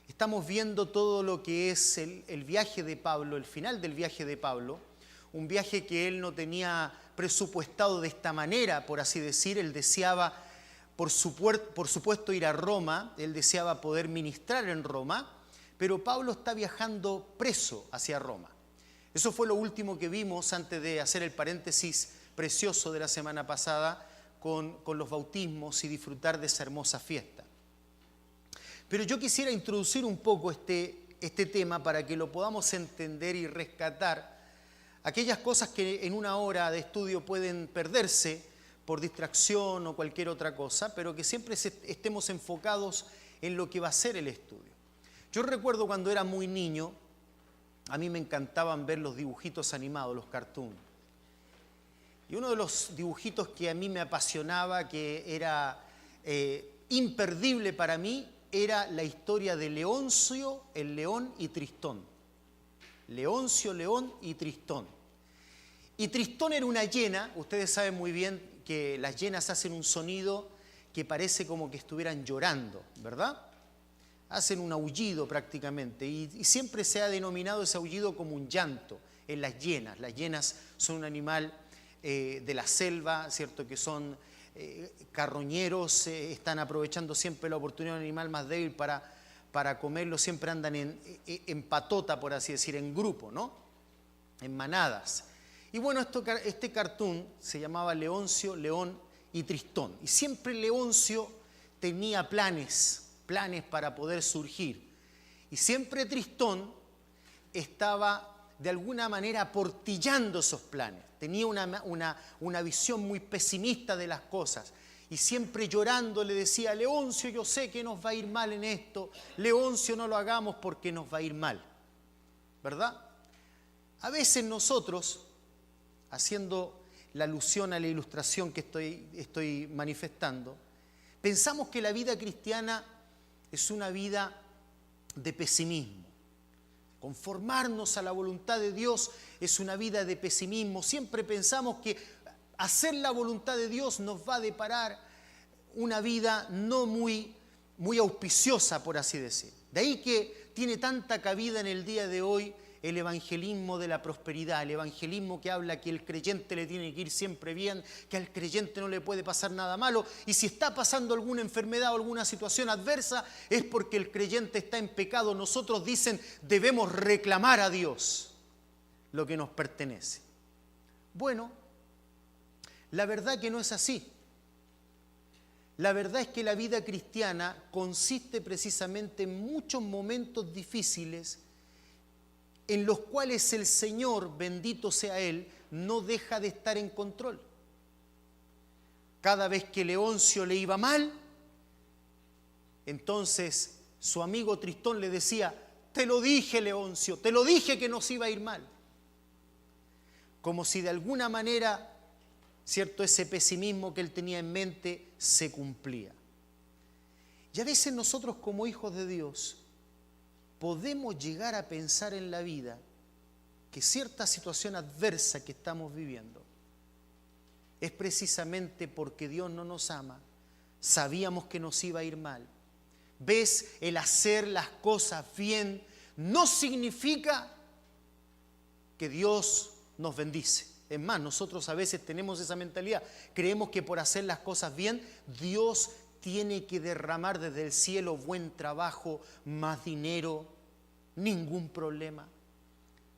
Estamos viendo todo lo que es el viaje de Pablo, el final del viaje de Pablo, un viaje que él no tenía presupuestado de esta manera, por así decir. Él deseaba, por supuesto, ir a Roma, él deseaba poder ministrar en Roma, pero Pablo está viajando preso hacia Roma. Eso fue lo último que vimos antes de hacer el paréntesis precioso de la semana pasada con los bautismos y disfrutar de esa hermosa fiesta. Pero yo quisiera introducir un poco este tema para que lo podamos entender y rescatar aquellas cosas que en una hora de estudio pueden perderse por distracción o cualquier otra cosa, pero que siempre estemos enfocados en lo que va a ser el estudio. Yo recuerdo cuando era muy niño, a mí me encantaban ver los dibujitos animados, los cartoons. Y uno de los dibujitos que a mí me apasionaba, que era imperdible para mí, era la historia de Leoncio, el león y Tristón. Leoncio, león y Tristón. Y Tristón era una hiena. Ustedes saben muy bien que las hienas hacen un sonido que parece como que estuvieran llorando, ¿verdad? Hacen un aullido prácticamente y siempre se ha denominado ese aullido como un llanto en las hienas. Las hienas son un animal de la selva, ¿cierto? Que son carroñeros, están aprovechando siempre la oportunidad del animal más débil para comerlo, siempre andan en patota, por así decir, en grupo, ¿no? En manadas. Y bueno, este cartoon se llamaba Leoncio, León y Tristón. Y siempre Leoncio tenía planes para poder surgir. Y siempre Tristón estaba de alguna manera portillando esos planes. Tenía una visión muy pesimista de las cosas. Y siempre llorando le decía: Leoncio, yo sé que nos va a ir mal en esto. Leoncio, no lo hagamos porque nos va a ir mal. ¿Verdad? A veces nosotros, haciendo la alusión a la ilustración que estoy manifestando, pensamos que la vida cristiana es una vida de pesimismo. Conformarnos a la voluntad de Dios es una vida de pesimismo. Siempre pensamos que hacer la voluntad de Dios nos va a deparar una vida no muy auspiciosa, por así decir. De ahí que tiene tanta cabida en el día de hoy el evangelismo de la prosperidad, el evangelismo que habla que el creyente le tiene que ir siempre bien, que al creyente no le puede pasar nada malo, y si está pasando alguna enfermedad o alguna situación adversa es porque el creyente está en pecado. Nosotros, dicen, debemos reclamar a Dios lo que nos pertenece. Bueno, la verdad que no es así. La verdad es que la vida cristiana consiste precisamente en muchos momentos difíciles en los cuales el Señor, bendito sea Él, no deja de estar en control. Cada vez que Leoncio le iba mal, entonces su amigo Tristón le decía: te lo dije, Leoncio, te lo dije que nos iba a ir mal. Como si de alguna manera, ¿cierto?, ese pesimismo que él tenía en mente se cumplía. Y a veces nosotros, como hijos de Dios, podemos llegar a pensar en la vida que cierta situación adversa que estamos viviendo es precisamente porque Dios no nos ama. Sabíamos que nos iba a ir mal. ¿Ves? El hacer las cosas bien no significa que Dios nos bendice. Es más, nosotros a veces tenemos esa mentalidad. Creemos que por hacer las cosas bien, Dios tiene que derramar desde el cielo buen trabajo, más dinero, ningún problema.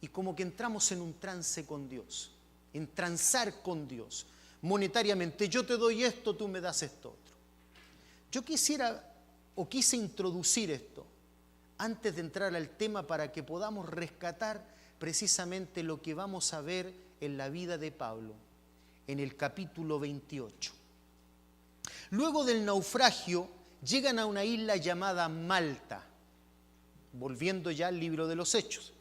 Y como que entramos en un trance con Dios, en transar con Dios, monetariamente. Yo te doy esto, tú me das esto otro. Yo quise introducir esto antes de entrar al tema para que podamos rescatar precisamente lo que vamos a ver en la vida de Pablo, en el capítulo 28. Luego del naufragio, llegan a una isla llamada Malta, volviendo ya al libro de los Hechos.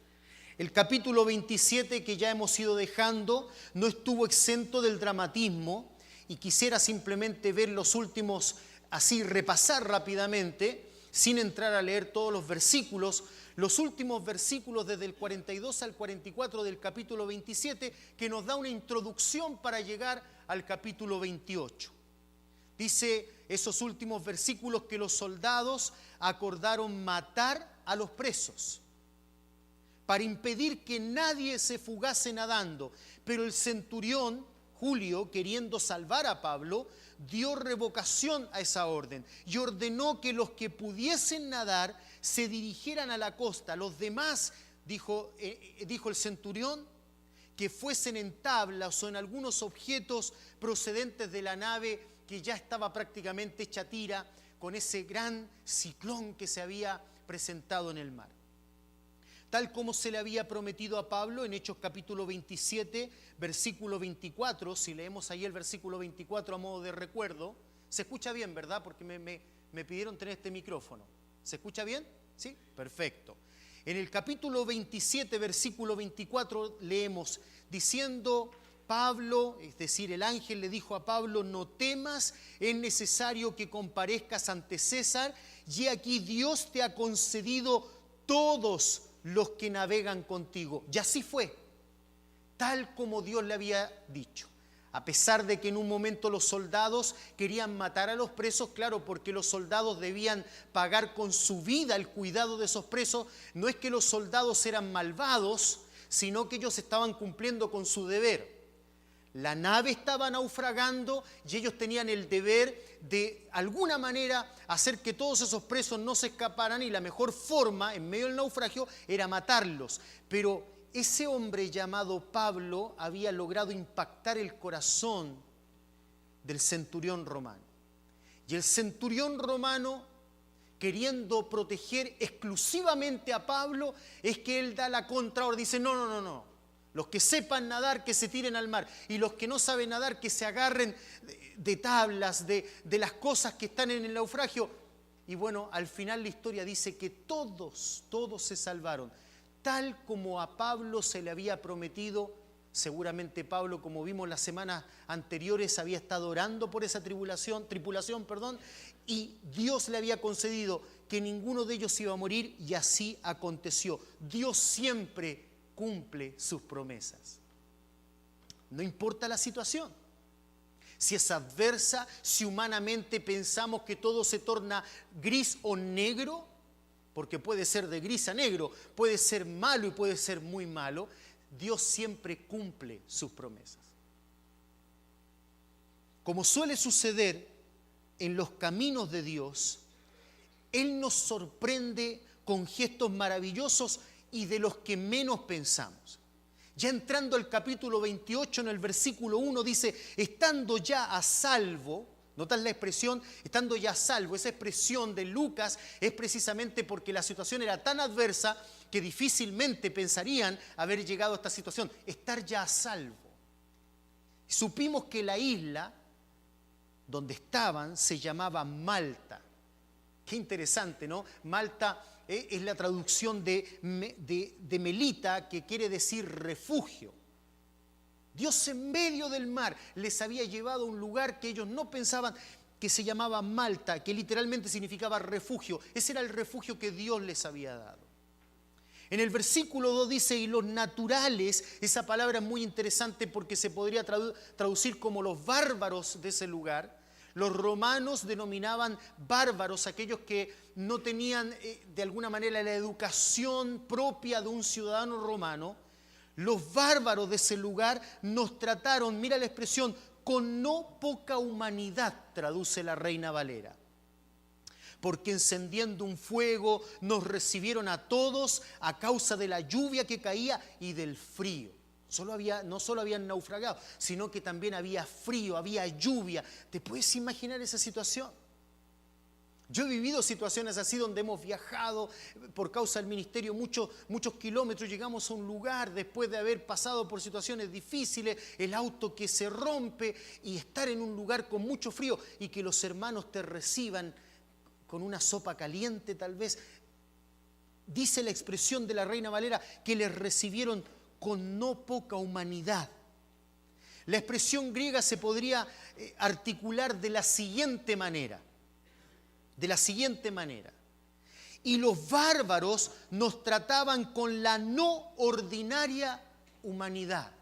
El capítulo 27, que ya hemos ido dejando, no estuvo exento del dramatismo, y quisiera simplemente ver los últimos, así repasar rápidamente, sin entrar a leer todos los versículos, los últimos versículos desde el 42 al 44 del capítulo 27, que nos da una introducción para llegar al capítulo 28. Dice esos últimos versículos que los soldados acordaron matar a los presos, para impedir que nadie se fugase nadando. Pero el centurión, Julio, queriendo salvar a Pablo, dio revocación a esa orden y ordenó que los que pudiesen nadar se dirigieran a la costa. Los demás, dijo el centurión, que fuesen en tablas o en algunos objetos procedentes de la nave que ya estaba prácticamente hecha tira con ese gran ciclón que se había presentado en el mar. Tal como se le había prometido a Pablo en Hechos capítulo 27, versículo 24, si leemos ahí el versículo 24 a modo de recuerdo, se escucha bien, ¿verdad? Porque me pidieron tener este micrófono. ¿Se escucha bien? ¿Sí? Perfecto. En el capítulo 27, versículo 24, leemos, diciendo Pablo, es decir, el ángel le dijo a Pablo, no temas, es necesario que comparezcas ante César, y aquí Dios te ha concedido todos los que navegan contigo. Y así fue, tal como Dios le había dicho. A pesar de que en un momento los soldados querían matar a los presos, claro, porque los soldados debían pagar con su vida el cuidado de esos presos, no es que los soldados eran malvados, sino que ellos estaban cumpliendo con su deber. La nave estaba naufragando y ellos tenían el deber de alguna manera hacer que todos esos presos no se escaparan, y la mejor forma en medio del naufragio era matarlos. Pero ese hombre llamado Pablo había logrado impactar el corazón del centurión romano. Y el centurión romano, queriendo proteger exclusivamente a Pablo, es que él da la contraorden, dice no. Los que sepan nadar, que se tiren al mar. Y los que no saben nadar, que se agarren de tablas, de las cosas que están en el naufragio. Y bueno, al final la historia dice que todos se salvaron. Tal como a Pablo se le había prometido. Seguramente Pablo, como vimos las semanas anteriores, había estado orando por esa tripulación, y Dios le había concedido que ninguno de ellos iba a morir, y así aconteció. Dios siempre cumple sus promesas. No importa la situación. Si es adversa, si humanamente pensamos que todo se torna gris o negro, porque puede ser de gris a negro, puede ser malo y puede ser muy malo, Dios siempre cumple sus promesas. Como suele suceder en los caminos de Dios, Él nos sorprende con gestos maravillosos y de los que menos pensamos. Ya entrando al capítulo 28, en el versículo 1 dice, estando ya a salvo. ¿Notas la expresión? Estando ya a salvo. Esa expresión de Lucas es precisamente porque la situación era tan adversa que difícilmente pensarían haber llegado a esta situación. Estar ya a salvo. Supimos que la isla donde estaban se llamaba Malta. Qué interesante, ¿no? Malta es la traducción de Melita, que quiere decir refugio. Dios en medio del mar les había llevado a un lugar que ellos no pensaban, que se llamaba Malta, que literalmente significaba refugio. Ese era el refugio que Dios les había dado. En el versículo 2 dice, y los naturales, esa palabra es muy interesante porque se podría traducir como los bárbaros de ese lugar. Los romanos denominaban bárbaros aquellos que no tenían de alguna manera la educación propia de un ciudadano romano. Los bárbaros de ese lugar nos trataron, mira la expresión, con no poca humanidad, traduce la Reina Valera. Porque encendiendo un fuego nos recibieron a todos a causa de la lluvia que caía y del frío. No solo habían naufragado, sino que también había frío, había lluvia. ¿Te puedes imaginar esa situación? Yo he vivido situaciones así donde hemos viajado por causa del ministerio muchos kilómetros, llegamos a un lugar después de haber pasado por situaciones difíciles, el auto que se rompe y estar en un lugar con mucho frío y que los hermanos te reciban con una sopa caliente tal vez. Dice la expresión de la Reina Valera que les recibieron con no poca humanidad. La expresión griega se podría articular de la siguiente manera. Y los bárbaros nos trataban con la no ordinaria humanidad.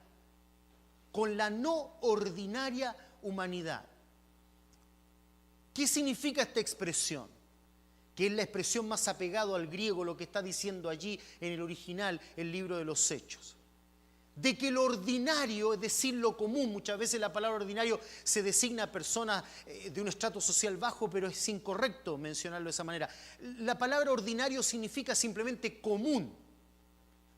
Con la no ordinaria humanidad. ¿Qué significa esta expresión? que es la expresión más apegada al griego, lo que está diciendo allí en el original, el libro de los Hechos. De que lo ordinario, es decir, lo común, muchas veces la palabra ordinario se designa a personas de un estrato social bajo, pero es incorrecto mencionarlo de esa manera. La palabra ordinario significa simplemente común.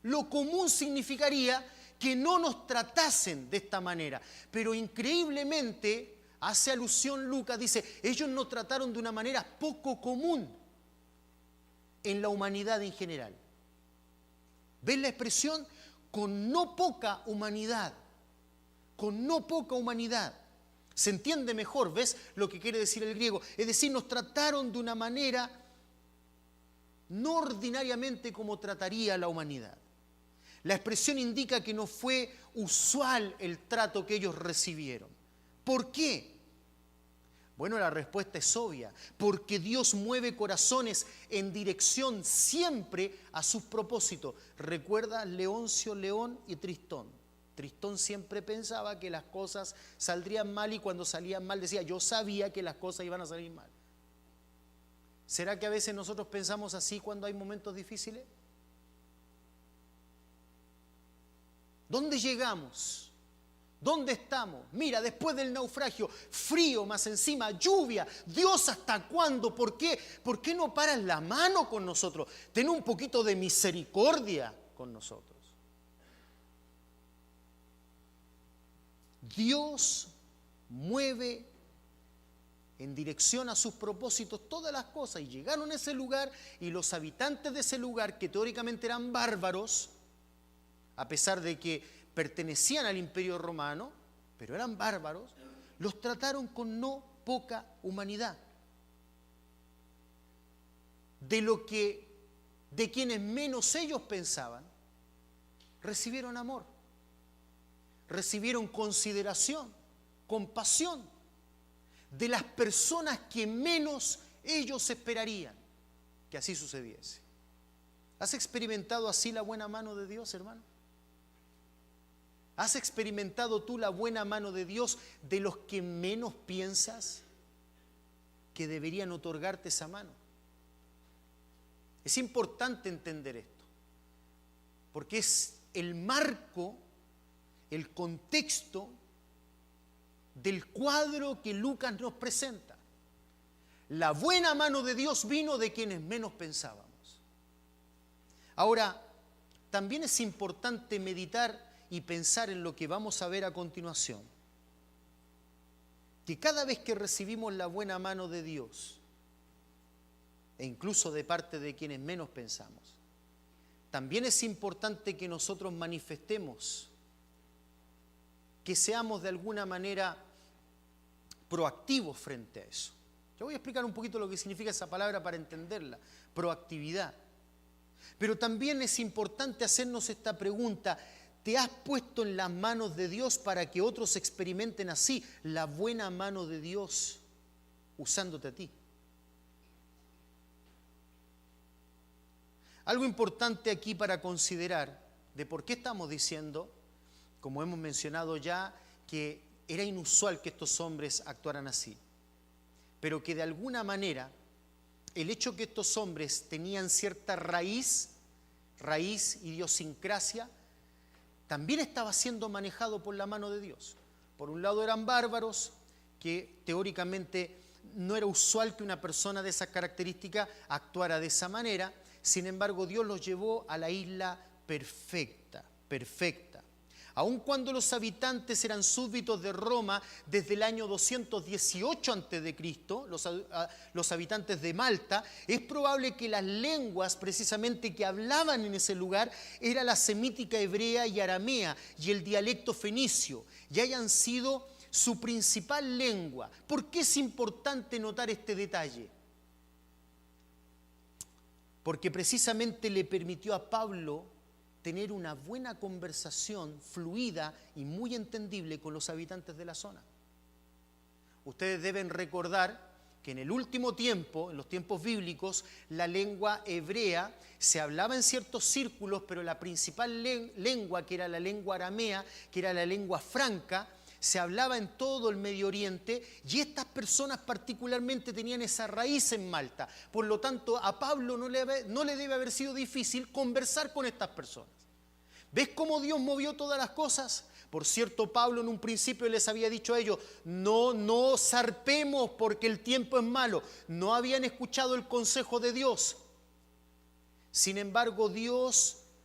Lo común significaría que no nos tratasen de esta manera, pero increíblemente hace alusión Lucas, dice, ellos nos trataron de una manera poco común en la humanidad en general. ¿Ves la expresión? Con no poca humanidad, con no poca humanidad. Se entiende mejor, ¿ves lo que quiere decir el griego? Es decir, nos trataron de una manera no ordinariamente como trataría la humanidad. La expresión indica que no fue usual el trato que ellos recibieron. ¿Por qué? Bueno, la respuesta es obvia, porque Dios mueve corazones en dirección siempre a sus propósitos. ¿Recuerda Leoncio, León y Tristón? Tristón siempre pensaba que las cosas saldrían mal y cuando salían mal decía, yo sabía que las cosas iban a salir mal. ¿Será que a veces nosotros pensamos así cuando hay momentos difíciles? ¿Dónde llegamos? ¿Dónde estamos? Mira, después del naufragio, frío, más encima, lluvia. Dios, ¿hasta cuándo? ¿Por qué? ¿Por qué no paras la mano con nosotros? Ten un poquito de misericordia con nosotros. Dios mueve en dirección a sus propósitos todas las cosas. Y llegaron a ese lugar y los habitantes de ese lugar, que teóricamente eran bárbaros, a pesar de que pertenecían al Imperio Romano, pero eran bárbaros, los trataron con no poca humanidad. De quienes menos ellos pensaban, recibieron amor, recibieron consideración, compasión, de las personas que menos ellos esperarían que así sucediese. ¿Has experimentado así la buena mano de Dios, hermano? ¿Has experimentado tú la buena mano de Dios de los que menos piensas que deberían otorgarte esa mano? Es importante entender esto, porque es el marco, el contexto del cuadro que Lucas nos presenta. La buena mano de Dios vino de quienes menos pensábamos. Ahora, también es importante meditar y pensar en lo que vamos a ver a continuación. Que cada vez que recibimos la buena mano de Dios, e incluso de parte de quienes menos pensamos, también es importante que nosotros manifestemos, que seamos de alguna manera proactivos frente a eso. Yo voy a explicar un poquito lo que significa esa palabra para entenderla, proactividad. Pero también es importante hacernos esta pregunta: ¿te has puesto en las manos de Dios para que otros experimenten así la buena mano de Dios usándote a ti? Algo importante aquí para considerar de por qué estamos diciendo, como hemos mencionado ya, que era inusual que estos hombres actuaran así, pero que de alguna manera el hecho que estos hombres tenían cierta raíz, idiosincrasia, también estaba siendo manejado por la mano de Dios. Por un lado eran bárbaros, que teóricamente no era usual que una persona de esas características actuara de esa manera. Sin embargo, Dios los llevó a la isla perfecta. Aun cuando los habitantes eran súbditos de Roma desde el año 218 a.C., los habitantes de Malta, es probable que las lenguas precisamente que hablaban en ese lugar era la semítica hebrea y aramea y el dialecto fenicio, y hayan sido su principal lengua. ¿Por qué es importante notar este detalle? Porque precisamente le permitió a Pablo tener una buena conversación fluida y muy entendible con los habitantes de la zona. Ustedes deben recordar que en el último tiempo, en los tiempos bíblicos, la lengua hebrea se hablaba en ciertos círculos, pero la principal lengua, que era la lengua aramea, que era la lengua franca, se hablaba en todo el Medio Oriente y estas personas particularmente tenían esa raíz en Malta. Por lo tanto, a Pablo no le debe haber sido difícil conversar con estas personas. ¿Ves cómo Dios movió todas las cosas? Por cierto, Pablo en un principio les había dicho a ellos, no zarpemos porque el tiempo es malo. No habían escuchado el consejo de Dios. Sin embargo,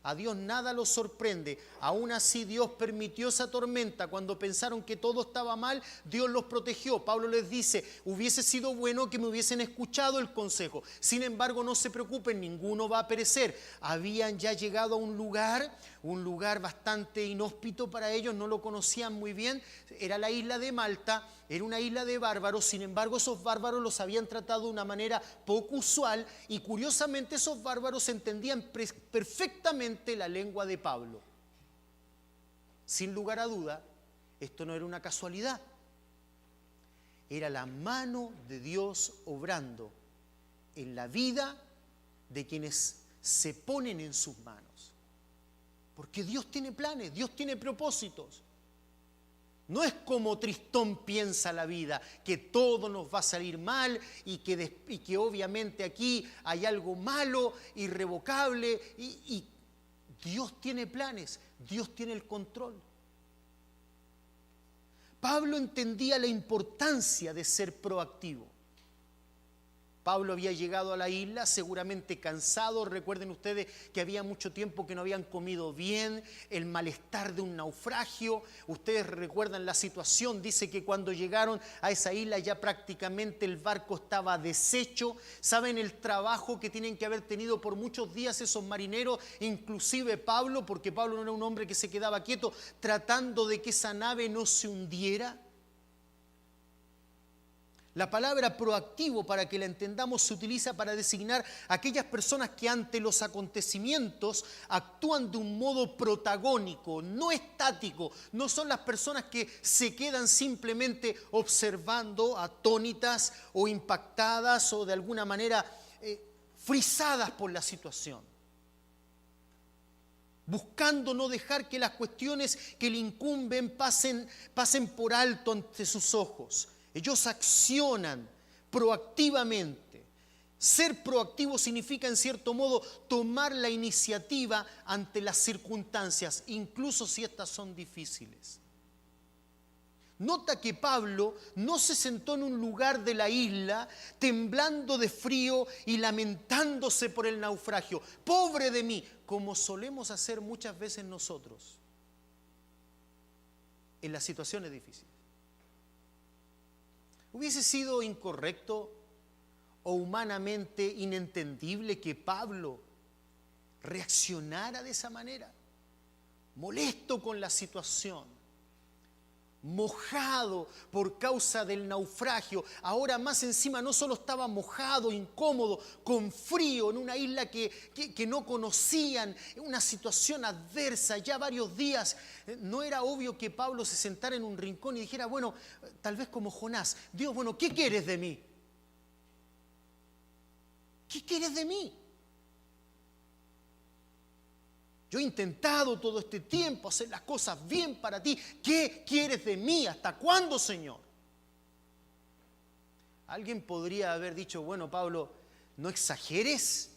a Dios nada lo sorprende. Aún así, Dios permitió esa tormenta. Cuando pensaron que todo estaba mal, Dios los protegió. Pablo les dice, hubiese sido bueno que me hubiesen escuchado el consejo. Sin embargo, no se preocupen, ninguno va a perecer. Habían ya llegado a un lugar bastante inhóspito para ellos, no lo conocían muy bien. Era la isla de Malta, era una isla de bárbaros. Sin embargo, esos bárbaros los habían tratado de una manera poco usual y curiosamente esos bárbaros entendían perfectamente la lengua de Pablo. Sin lugar a duda, esto no era una casualidad. Era la mano de Dios obrando en la vida de quienes se ponen en sus manos. Porque Dios tiene planes, Dios tiene propósitos. No es como Tristón piensa la vida, que todo nos va a salir mal y que obviamente aquí hay algo malo, irrevocable, y Dios tiene planes, Dios tiene el control. Pablo entendía la importancia de ser proactivo. Pablo había llegado a la isla seguramente cansado. Recuerden ustedes que había mucho tiempo que no habían comido bien, el malestar de un naufragio. Ustedes recuerdan la situación, dice que cuando llegaron a esa isla ya prácticamente el barco estaba deshecho. ¿Saben el trabajo que tienen que haber tenido por muchos días esos marineros? Inclusive Pablo, porque Pablo no era un hombre que se quedaba quieto, tratando de que esa nave no se hundiera. La palabra proactivo, para que la entendamos, se utiliza para designar a aquellas personas que ante los acontecimientos actúan de un modo protagónico, no estático. No son las personas que se quedan simplemente observando, atónitas o impactadas o de alguna manera frisadas por la situación, buscando no dejar que las cuestiones que le incumben pasen por alto ante sus ojos. Ellos accionan proactivamente. Ser proactivo significa, en cierto modo, tomar la iniciativa ante las circunstancias, incluso si estas son difíciles. Nota que Pablo no se sentó en un lugar de la isla temblando de frío y lamentándose por el naufragio. ¡Pobre de mí!, como solemos hacer muchas veces nosotros en las situaciones difíciles. ¿Hubiese sido incorrecto o humanamente inentendible que Pablo reaccionara de esa manera? Molesto con la situación, mojado por causa del naufragio. Ahora más encima no solo estaba mojado, incómodo, con frío en una isla que no conocían, una situación adversa, ya varios días. No era obvio que Pablo se sentara en un rincón y dijera, bueno, tal vez como Jonás, Dios, bueno, ¿qué quieres de mí? ¿Qué quieres de mí? Yo he intentado todo este tiempo hacer las cosas bien para ti. ¿Qué quieres de mí? ¿Hasta cuándo, Señor? Alguien podría haber dicho, bueno, Pablo, no exageres.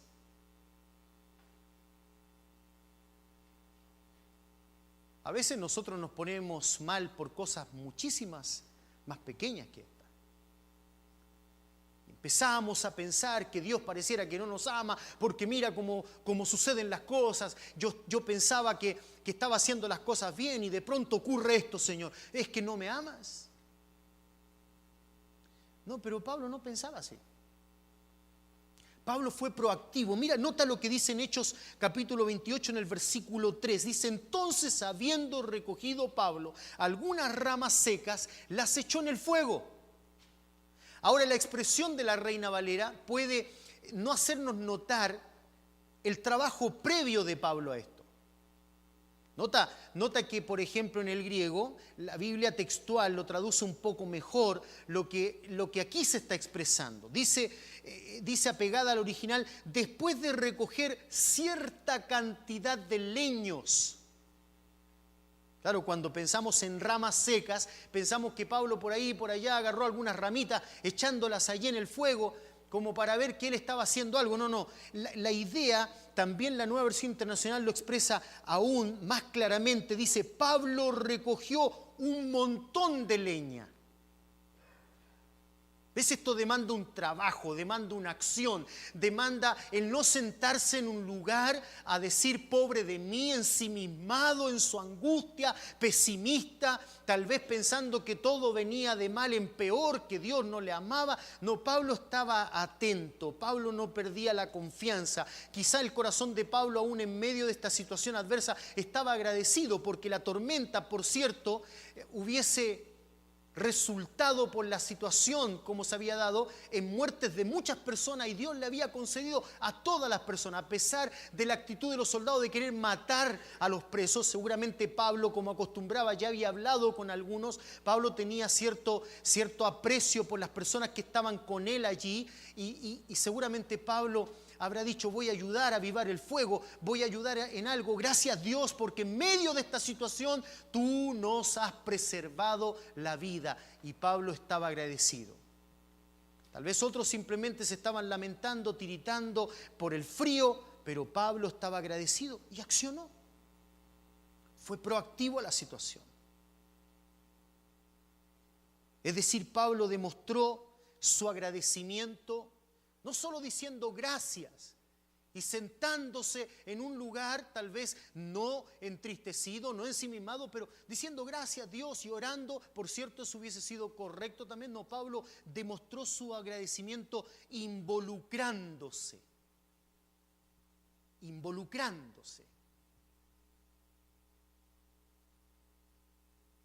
A veces nosotros nos ponemos mal por cosas muchísimas más pequeñas que esta. Empezamos a pensar que Dios pareciera que no nos ama porque mira cómo suceden las cosas. Yo pensaba que estaba haciendo las cosas bien y de pronto ocurre esto, Señor. ¿Es que no me amas? No, pero Pablo no pensaba así. Pablo fue proactivo. Mira, nota lo que dice en Hechos capítulo 28 en el versículo 3. Dice, entonces habiendo recogido Pablo algunas ramas secas, las echó en el fuego. Ahora, la expresión de la Reina Valera puede no hacernos notar el trabajo previo de Pablo a esto. Nota que, por ejemplo, en el griego, la Biblia textual lo traduce un poco mejor lo que aquí se está expresando. Dice apegada al original, después de recoger cierta cantidad de leños. Claro, cuando pensamos en ramas secas, pensamos que Pablo por ahí y por allá agarró algunas ramitas echándolas allí en el fuego como para ver que él estaba haciendo algo. No. La idea, también la Nueva Versión Internacional lo expresa aún más claramente. Dice, Pablo recogió un montón de leña. ¿Ves? Esto demanda un trabajo, demanda una acción, demanda el no sentarse en un lugar a decir pobre de mí, ensimismado en su angustia, pesimista, tal vez pensando que todo venía de mal en peor, que Dios no le amaba. No, Pablo estaba atento, Pablo no perdía la confianza. Quizá el corazón de Pablo aún en medio de esta situación adversa estaba agradecido porque la tormenta, por cierto, hubiese resultado por la situación como se había dado en muertes de muchas personas, y Dios le había concedido a todas las personas, a pesar de la actitud de los soldados de querer matar a los presos. Seguramente Pablo, como acostumbraba, ya había hablado con algunos. Pablo tenía cierto aprecio por las personas que estaban con él allí, y seguramente Pablo habrá dicho, voy a ayudar a avivar el fuego, voy a ayudar en algo. Gracias Dios, porque en medio de esta situación tú nos has preservado la vida. Y Pablo estaba agradecido. Tal vez otros simplemente se estaban lamentando, tiritando por el frío, pero Pablo estaba agradecido y accionó. Fue proactivo a la situación. Es decir, Pablo demostró su agradecimiento no solo diciendo gracias y sentándose en un lugar tal vez no entristecido, no ensimismado, pero diciendo gracias a Dios y orando. Por cierto, eso hubiese sido correcto también. No, Pablo demostró su agradecimiento involucrándose.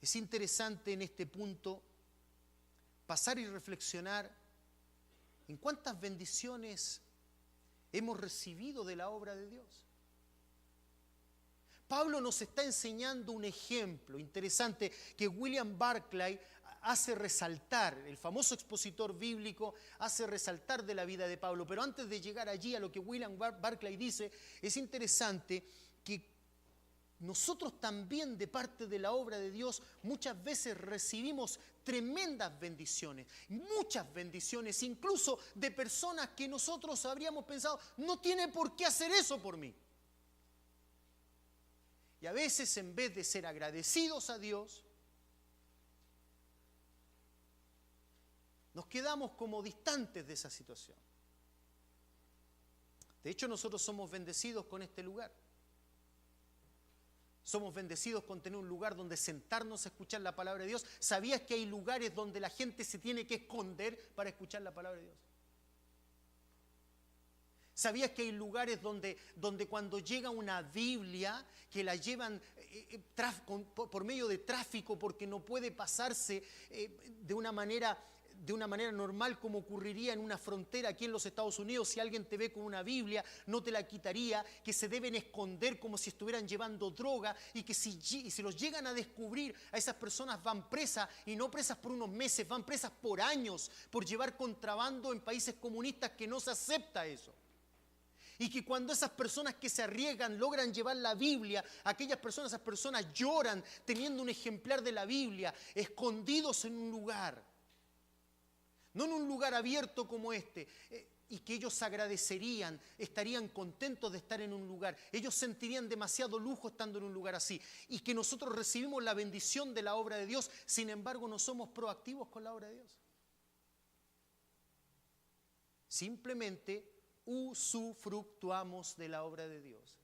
Es interesante en este punto pasar y reflexionar en cuántas bendiciones hemos recibido de la obra de Dios. Pablo nos está enseñando un ejemplo interesante que William Barclay hace resaltar, el famoso expositor bíblico hace resaltar de la vida de Pablo. Pero antes de llegar allí a lo que William Barclay dice, es interesante que nosotros también de parte de la obra de Dios muchas veces recibimos tremendas bendiciones, muchas bendiciones, incluso de personas que nosotros habríamos pensado, no tiene por qué hacer eso por mí. Y a veces en vez de ser agradecidos a Dios, nos quedamos como distantes de esa situación. De hecho, nosotros somos bendecidos con este lugar. Somos bendecidos con tener un lugar donde sentarnos a escuchar la palabra de Dios. ¿Sabías que hay lugares donde la gente se tiene que esconder para escuchar la palabra de Dios? ¿Sabías que hay lugares donde cuando llega una Biblia, que la llevan por medio de tráfico porque no puede pasarse de una manera normal como ocurriría en una frontera aquí en los Estados Unidos? Si alguien te ve con una Biblia, no te la quitaría, que se deben esconder como si estuvieran llevando droga, y que si los llegan a descubrir, a esas personas van presas, y no presas por unos meses, van presas por años, por llevar contrabando en países comunistas que no se acepta eso. Y que cuando esas personas que se arriesgan logran llevar la Biblia, esas personas lloran teniendo un ejemplar de la Biblia, escondidos en un lugar. No en un lugar abierto como este, y que ellos agradecerían, estarían contentos de estar en un lugar. Ellos sentirían demasiado lujo estando en un lugar así. Y que nosotros recibimos la bendición de la obra de Dios, sin embargo no somos proactivos con la obra de Dios. Simplemente usufructuamos de la obra de Dios.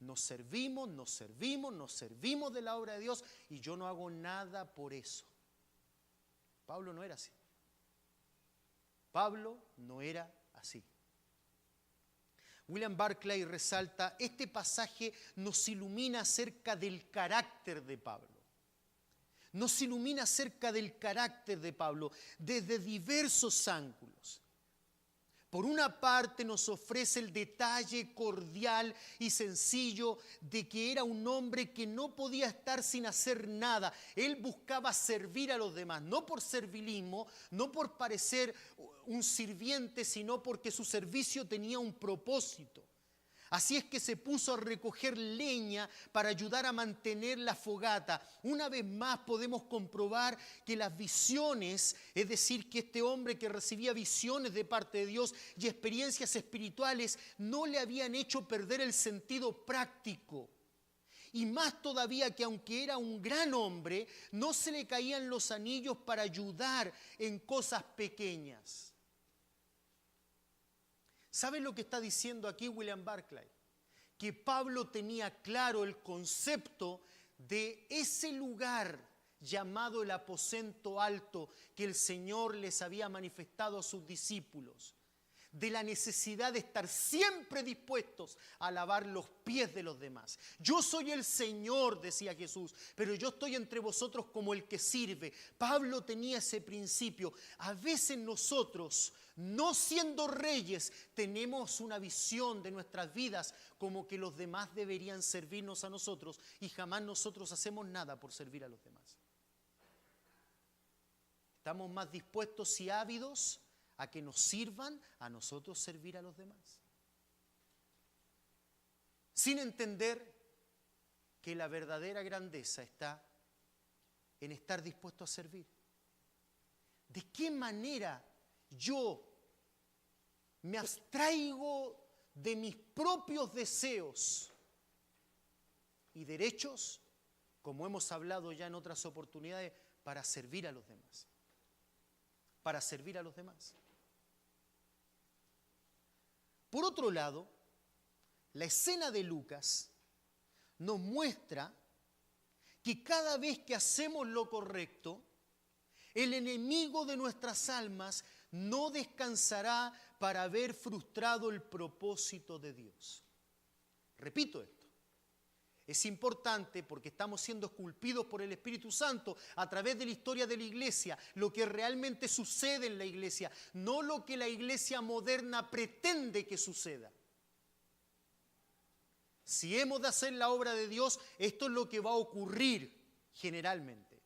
Nos servimos de la obra de Dios, y yo no hago nada por eso. Pablo no era así. Pablo no era así. William Barclay resalta, este pasaje nos ilumina acerca del carácter de Pablo. Nos ilumina acerca del carácter de Pablo desde diversos ángulos. Por una parte nos ofrece el detalle cordial y sencillo de que era un hombre que no podía estar sin hacer nada. Él buscaba servir a los demás, no por servilismo, no por parecer un sirviente, sino porque su servicio tenía un propósito. Así es que se puso a recoger leña para ayudar a mantener la fogata. Una vez más podemos comprobar que las visiones, es decir, que este hombre que recibía visiones de parte de Dios y experiencias espirituales, no le habían hecho perder el sentido práctico. Y más todavía que aunque era un gran hombre, no se le caían los anillos para ayudar en cosas pequeñas. ¿Saben lo que está diciendo aquí William Barclay? Que Pablo tenía claro el concepto de ese lugar llamado el aposento alto que el Señor les había manifestado a sus discípulos. De la necesidad de estar siempre dispuestos a lavar los pies de los demás. Yo soy el Señor, decía Jesús, pero yo estoy entre vosotros como el que sirve. Pablo tenía ese principio. A veces nosotros, no siendo reyes, tenemos una visión de nuestras vidas como que los demás deberían servirnos a nosotros y jamás nosotros hacemos nada por servir a los demás. Estamos más dispuestos y ávidos a que nos sirvan, a nosotros servir a los demás. Sin entender que la verdadera grandeza está en estar dispuesto a servir. ¿De qué manera yo me abstraigo de mis propios deseos y derechos, como hemos hablado ya en otras oportunidades, para servir a los demás? Para servir a los demás. Por otro lado, la escena de Lucas nos muestra que cada vez que hacemos lo correcto, el enemigo de nuestras almas no descansará para haber frustrado el propósito de Dios. Repito esto. Es importante porque estamos siendo esculpidos por el Espíritu Santo a través de la historia de la iglesia, lo que realmente sucede en la iglesia, no lo que la iglesia moderna pretende que suceda. Si hemos de hacer la obra de Dios, esto es lo que va a ocurrir generalmente.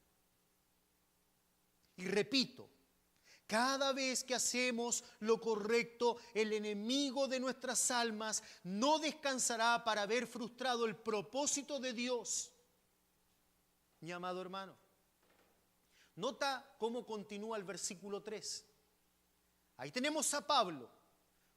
Y repito, cada vez que hacemos lo correcto, el enemigo de nuestras almas no descansará para haber frustrado el propósito de Dios. Mi amado hermano, nota cómo continúa el versículo 3. Ahí tenemos a Pablo,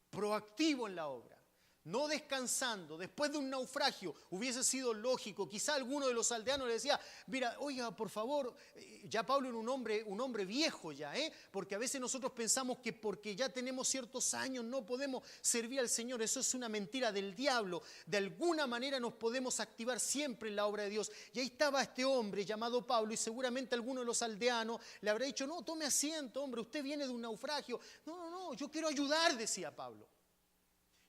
proactivo en la obra, no descansando. Después de un naufragio, hubiese sido lógico, quizá alguno de los aldeanos le decía, mira, oiga, por favor, ya Pablo era un hombre viejo ya, porque a veces nosotros pensamos que porque ya tenemos ciertos años no podemos servir al Señor. Eso es una mentira del diablo. De alguna manera nos podemos activar siempre en la obra de Dios. Y ahí estaba este hombre llamado Pablo, y seguramente alguno de los aldeanos le habrá dicho, no, tome asiento, hombre, usted viene de un naufragio. No, yo quiero ayudar, decía Pablo.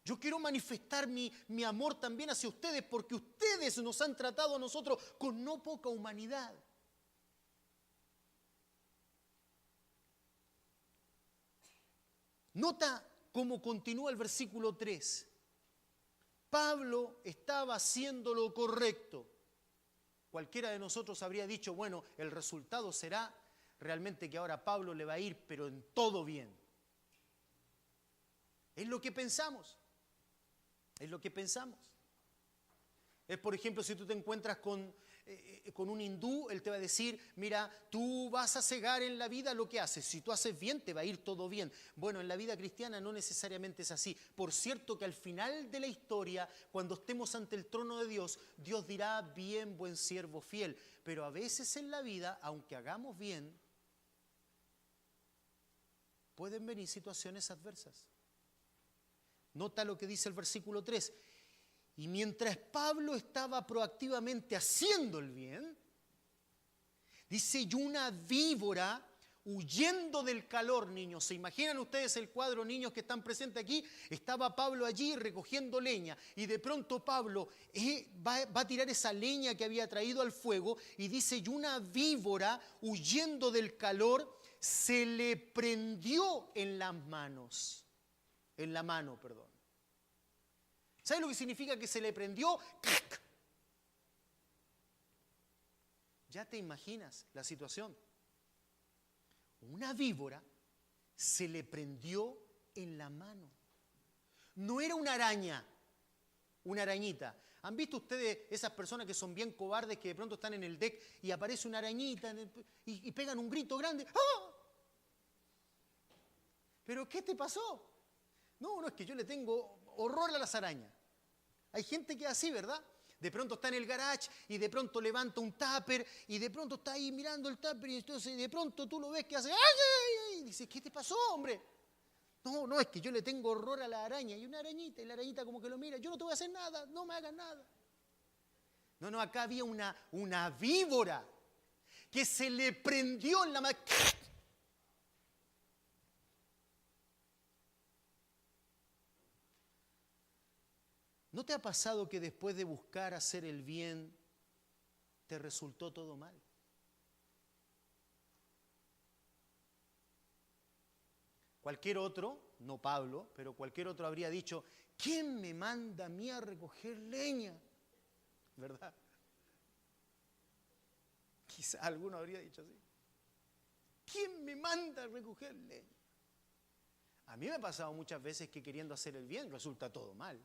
Yo quiero manifestar mi amor también hacia ustedes porque ustedes nos han tratado a nosotros con no poca humanidad. Nota cómo continúa el versículo 3. Pablo estaba haciendo lo correcto. Cualquiera de nosotros habría dicho, bueno, el resultado será realmente que ahora a Pablo le va a ir, pero en todo bien. Es lo que pensamos. Es lo que pensamos. Es, por ejemplo, si tú te encuentras con un hindú, él te va a decir, mira, tú vas a cegar en la vida lo que haces. Si tú haces bien, te va a ir todo bien. Bueno, en la vida cristiana no necesariamente es así. Por cierto que al final de la historia, cuando estemos ante el trono de Dios, Dios dirá, bien, buen siervo fiel. Pero a veces en la vida, aunque hagamos bien, pueden venir situaciones adversas. Nota lo que dice el versículo 3. Y mientras Pablo estaba proactivamente haciendo el bien, dice, y una víbora huyendo del calor, niños. ¿Se imaginan ustedes el cuadro, niños que están presentes aquí? Estaba Pablo allí recogiendo leña y de pronto Pablo va a tirar esa leña que había traído al fuego y dice, y una víbora huyendo del calor se le prendió en las manos. En la mano, perdón. ¿Sabes lo que significa que se le prendió? ¡Cac! Ya te imaginas la situación. Una víbora se le prendió en la mano. No era una araña, una arañita. ¿Han visto ustedes esas personas que son bien cobardes que de pronto están en el deck y aparece una arañita y pegan un grito grande? ¡Ah! ¿Pero qué te pasó? No, es que yo le tengo horror a las arañas. Hay gente que es así, ¿verdad? De pronto está en el garage y de pronto levanta un tupper y de pronto está ahí mirando el tupper y entonces de pronto tú lo ves que hace ¡ay, ay, ay! Y dice, ¿qué te pasó, hombre? No, es que yo le tengo horror a la araña. Y una arañita, y la arañita como que lo mira, yo no te voy a hacer nada, no me hagas nada. No, acá había una víbora que se le prendió en la mano. ¿No te ha pasado que después de buscar hacer el bien, te resultó todo mal? Cualquier otro, no Pablo, pero cualquier otro habría dicho, ¿quién me manda a mí a recoger leña? ¿Verdad? Quizá alguno habría dicho así. ¿Quién me manda a recoger leña? A mí me ha pasado muchas veces que queriendo hacer el bien resulta todo mal.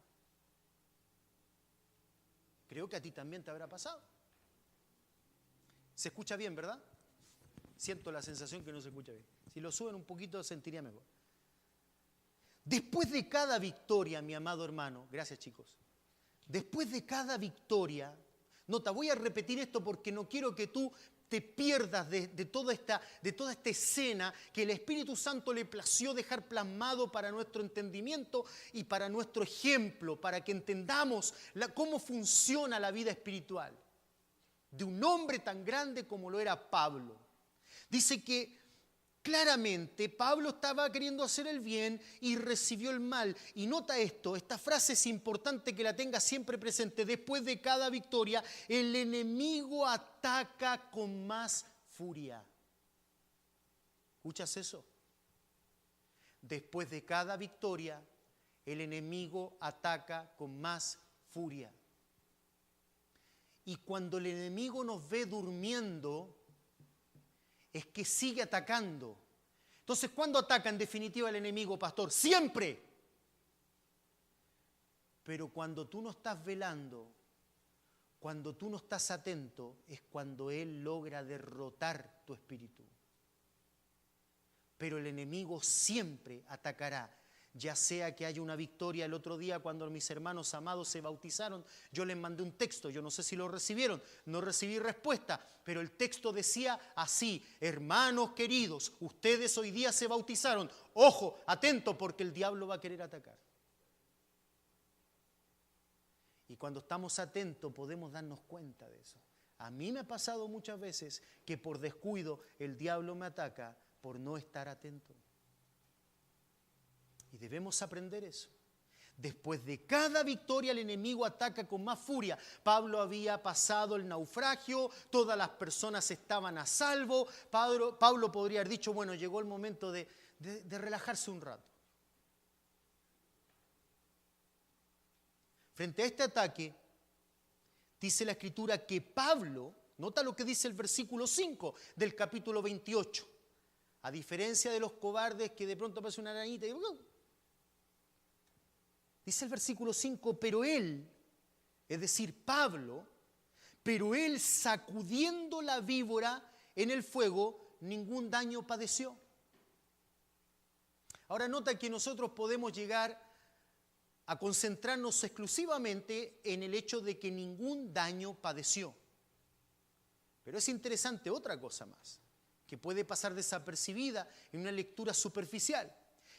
Creo que a ti también te habrá pasado. Se escucha bien, ¿verdad? Siento la sensación que no se escucha bien. Si lo suben un poquito sentiría mejor. Después de cada victoria, mi amado hermano, gracias chicos, después de cada victoria, nota, voy a repetir esto porque no quiero que tú te pierdas de toda esta escena que el Espíritu Santo le plació dejar plasmado para nuestro entendimiento y para nuestro ejemplo, para que entendamos cómo funciona la vida espiritual de un hombre tan grande como lo era Pablo. Dice que claramente Pablo estaba queriendo hacer el bien y recibió el mal. Y nota esto, esta frase es importante que la tengas siempre presente. Después de cada victoria, el enemigo ataca con más furia. ¿Escuchas eso? Después de cada victoria, el enemigo ataca con más furia. Y cuando el enemigo nos ve durmiendo, es que sigue atacando. Entonces, ¿cuándo ataca en definitiva el enemigo, pastor? ¡Siempre! Pero cuando tú no estás velando, cuando tú no estás atento, es cuando él logra derrotar tu espíritu. Pero el enemigo siempre atacará. Ya sea que haya una victoria. El otro día cuando mis hermanos amados se bautizaron, yo les mandé un texto, yo no sé si lo recibieron, no recibí respuesta, pero el texto decía así: hermanos queridos, ustedes hoy día se bautizaron, ojo, atento porque el diablo va a querer atacar. Y cuando estamos atentos podemos darnos cuenta de eso. A mí me ha pasado muchas veces que por descuido el diablo me ataca por no estar atento. Y debemos aprender eso. Después de cada victoria el enemigo ataca con más furia. Pablo había pasado el naufragio, todas las personas estaban a salvo. Pablo podría haber dicho, bueno, llegó el momento de relajarse un rato. Frente a este ataque, dice la Escritura que Pablo, nota lo que dice el versículo 5 del capítulo 28. A diferencia de los cobardes que de pronto aparece una arañita y dice el versículo 5, pero él, es decir, Pablo, pero él sacudiendo la víbora en el fuego, ningún daño padeció. Ahora nota que nosotros podemos llegar a concentrarnos exclusivamente en el hecho de que ningún daño padeció. Pero es interesante otra cosa más, que puede pasar desapercibida en una lectura superficial.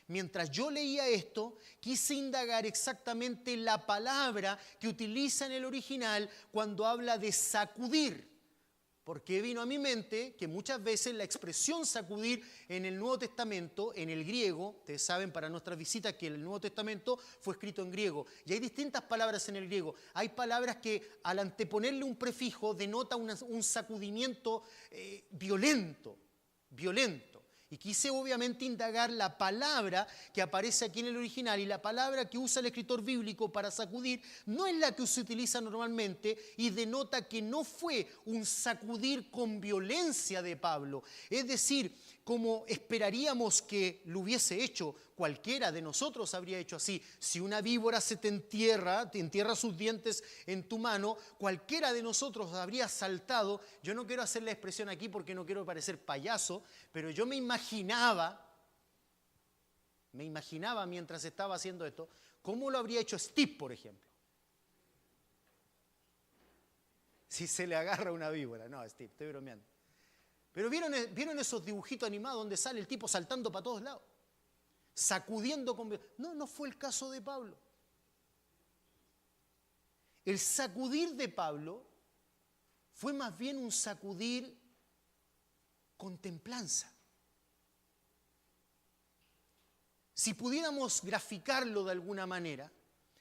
Mientras yo leía esto, quise indagar exactamente la palabra que utiliza en el original cuando habla de sacudir. Porque vino a mi mente que muchas veces la expresión sacudir en el Nuevo Testamento, en el griego, ustedes saben para nuestras visitas que el Nuevo Testamento fue escrito en griego. Y hay distintas palabras en el griego. Hay palabras que al anteponerle un prefijo denota un sacudimiento violento. Y quise obviamente indagar la palabra que aparece aquí en el original, y la palabra que usa el escritor bíblico para sacudir no es la que se utiliza normalmente y denota que no fue un sacudir con violencia de Pablo. Es decir, como esperaríamos que lo hubiese hecho Cualquiera de nosotros habría hecho así. Si una víbora te entierra sus dientes en tu mano, cualquiera de nosotros habría saltado. Yo no quiero hacer la expresión aquí porque no quiero parecer payaso, pero yo me imaginaba mientras estaba haciendo esto, cómo lo habría hecho Steve, por ejemplo. Si se le agarra una víbora. No, Steve, estoy bromeando. Pero ¿vieron esos dibujitos animados donde sale el tipo saltando para todos lados? Sacudiendo con... No fue el caso de Pablo. El sacudir de Pablo fue más bien un sacudir con templanza. Si pudiéramos graficarlo de alguna manera,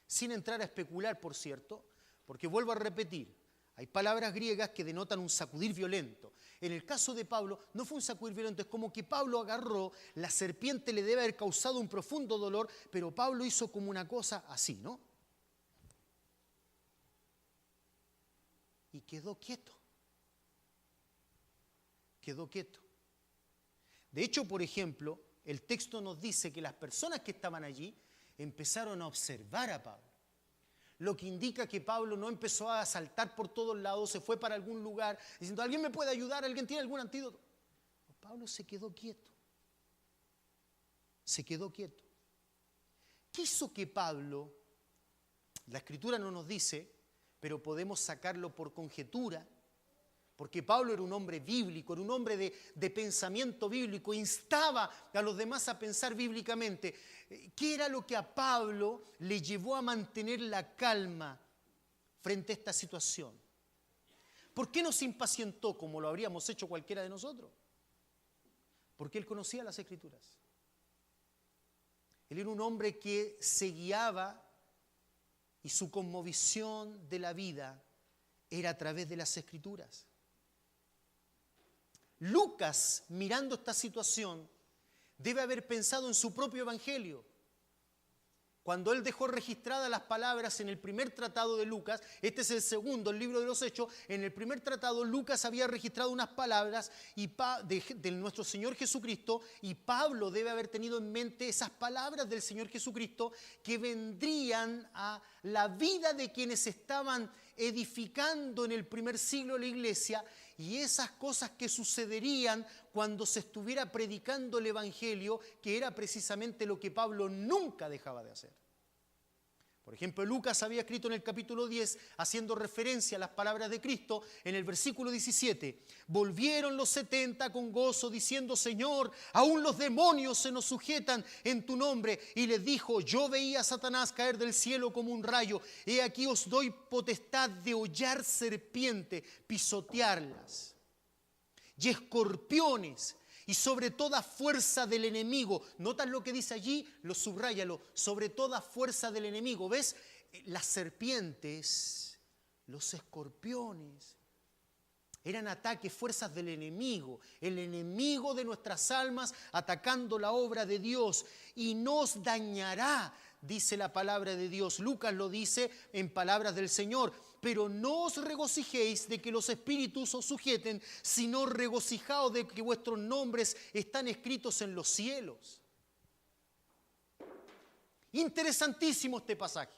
sin entrar a especular, por cierto, porque vuelvo a repetir, hay palabras griegas que denotan un sacudir violento. En el caso de Pablo, no fue un sacudir violento, es como que Pablo agarró, la serpiente le debe haber causado un profundo dolor, pero Pablo hizo como una cosa así, ¿no? Y quedó quieto. Quedó quieto. De hecho, por ejemplo, el texto nos dice que las personas que estaban allí empezaron a observar a Pablo. Lo que indica que Pablo no empezó a saltar por todos lados, se fue para algún lugar diciendo, ¿alguien me puede ayudar? ¿Alguien tiene algún antídoto? Pablo se quedó quieto. Se quedó quieto. ¿Qué hizo que Pablo, la Escritura no nos dice, pero podemos sacarlo por conjetura, porque Pablo era un hombre bíblico, era un hombre de pensamiento bíblico, instaba a los demás a pensar bíblicamente. ¿Qué era lo que a Pablo le llevó a mantener la calma frente a esta situación? ¿Por qué no se impacientó como lo habríamos hecho cualquiera de nosotros? Porque él conocía las Escrituras. Él era un hombre que se guiaba y su cosmovisión de la vida era a través de las Escrituras. Lucas, mirando esta situación, debe haber pensado en su propio evangelio. Cuando él dejó registradas las palabras en el primer tratado de Lucas, este es el segundo, el libro de los Hechos, en el primer tratado Lucas había registrado unas palabras de nuestro Señor Jesucristo, y Pablo debe haber tenido en mente esas palabras del Señor Jesucristo que vendrían a la vida de quienes estaban edificando en el primer siglo la iglesia, y esas cosas que sucederían cuando se estuviera predicando el evangelio, que era precisamente lo que Pablo nunca dejaba de hacer. Por ejemplo, Lucas había escrito en el capítulo 10, haciendo referencia a las palabras de Cristo, en el versículo 17, volvieron los 70 con gozo, diciendo, Señor, aún los demonios se nos sujetan en tu nombre. Y les dijo, yo veía a Satanás caer del cielo como un rayo. He aquí os doy potestad de hollar serpientes, pisotearlas, y escorpiones, y sobre toda fuerza del enemigo. ¿Notas lo que dice allí? Lo subráyalo. Sobre toda fuerza del enemigo. ¿Ves? Las serpientes, los escorpiones, eran ataques, fuerzas del enemigo. El enemigo de nuestras almas atacando la obra de Dios. Y nos dañará, dice la palabra de Dios. Lucas lo dice en palabras del Señor. Pero no os regocijéis de que los espíritus os sujeten, sino regocijaos de que vuestros nombres están escritos en los cielos. Interesantísimo este pasaje.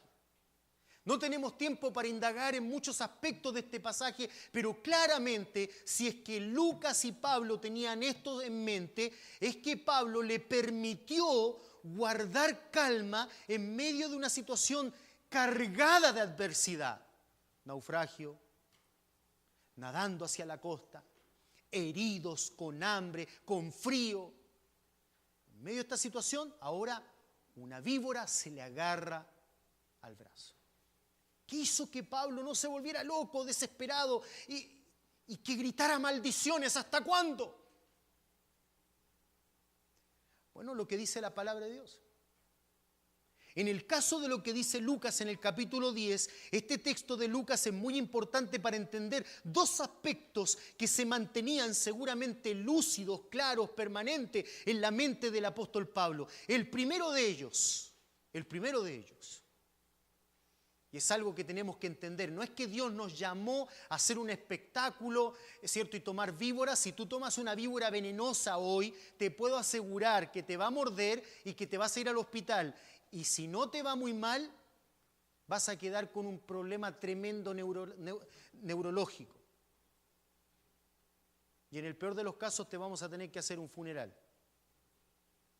No tenemos tiempo para indagar en muchos aspectos de este pasaje, pero claramente, si es que Lucas y Pablo tenían esto en mente, es que Pablo le permitió guardar calma en medio de una situación cargada de adversidad. Naufragio, nadando hacia la costa, heridos, con hambre, con frío. En medio de esta situación, ahora una víbora se le agarra al brazo. ¿Qué hizo que Pablo no se volviera loco, desesperado y que gritara maldiciones? ¿Hasta cuándo? Bueno, lo que dice la palabra de Dios. En el caso de lo que dice Lucas en el capítulo 10, este texto de Lucas es muy importante para entender dos aspectos que se mantenían seguramente lúcidos, claros, permanentes en la mente del apóstol Pablo. El primero de ellos Y es algo que tenemos que entender. No es que Dios nos llamó a hacer un espectáculo, ¿es cierto?, y tomar víboras. Si tú tomas una víbora venenosa hoy, te puedo asegurar que te va a morder y que te vas a ir al hospital. Y si no te va muy mal, vas a quedar con un problema tremendo neurológico. Y en el peor de los casos te vamos a tener que hacer un funeral.